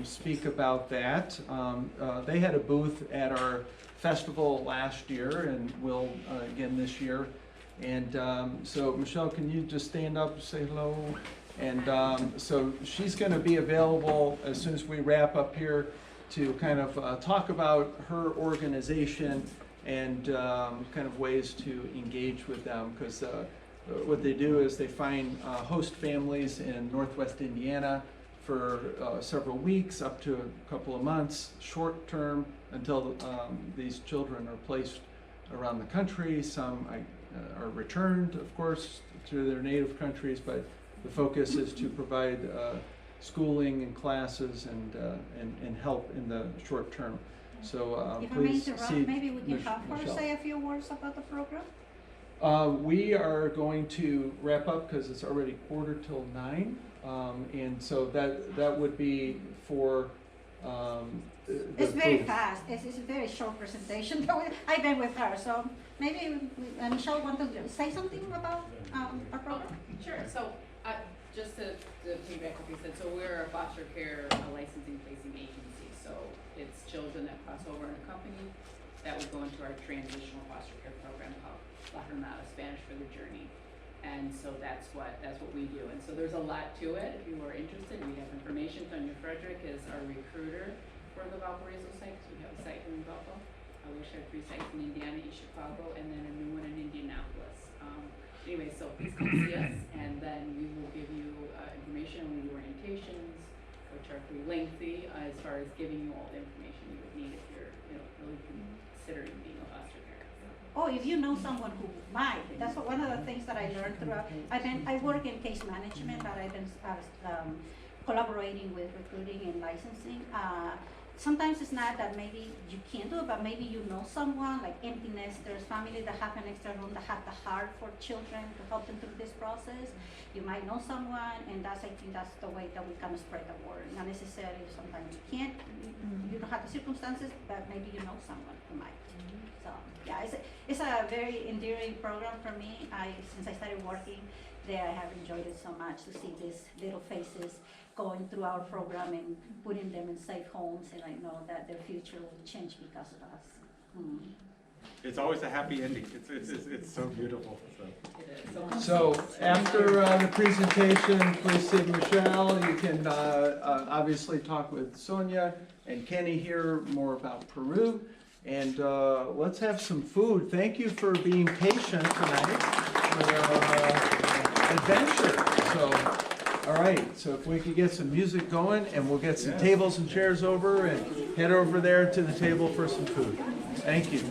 speak about that. They had a booth at our festival last year and will again this year. And so Michelle, can you just stand up and say hello? And so she's going to be available as soon as we wrap up here to kind of talk about her organization and kind of ways to engage with them, because what they do is they find host families in Northwest Indiana for several weeks up to a couple of months, short term, until these children are placed around the country. Some are returned, of course, to their native countries, but the focus is to provide schooling and classes and help in the short term. So if I may please interrupt, see maybe we can have her Michelle. say a few words about the program. We are going to wrap up because it's already 8:45, and so that would be for. It's very fast. It's a very short presentation. I've been with her, so maybe Michelle want to say something about our program. Sure. So just to piggyback what you said, so we're a foster care licensing placing agency. So it's children that cross over unaccompanied that would go into our transitional foster care program called La Jornada, Spanish for the Journey. And so that's what we do. And so there's a lot to it. If you are interested, we have information. Sonia Frederick is our recruiter for the Valparaiso site, because we have a site here in Valpo. We share 3 sites in Indiana, East Chicago, and then a new one in Indianapolis. Anyway, so please come see us, and then we will give you information. We do orientations, which are pretty lengthy as far as giving you all the information you would need if you're really considering being a foster care. Oh, if you know someone who might, that's one of the things that I learned throughout. I work in case management, but I've been collaborating with recruiting and licensing. Sometimes it's not that maybe you can't do it, but maybe you know someone, like empty nesters, family that have an extra room, that have the heart for children to help them through this process. You might know someone, and I think that's the way that we kind of spread the word. Not necessarily sometimes you can't, you don't have the circumstances, but maybe you know someone who might. So yeah, it's a very endearing program for me. Since I started working there, I have enjoyed it so much to see these little faces going through our program and putting them in safe homes, and I know that their future will change because of us. It's always a happy ending. It's so beautiful. So after the presentation, please see Michelle. You can obviously talk with Sonia and Kenny here more about Peru. And let's have some food. Thank you for being patient tonight for our adventure. So, all right, so if we could get some music going, and we'll get some tables and chairs over and head over there to the table for some food. Thank you.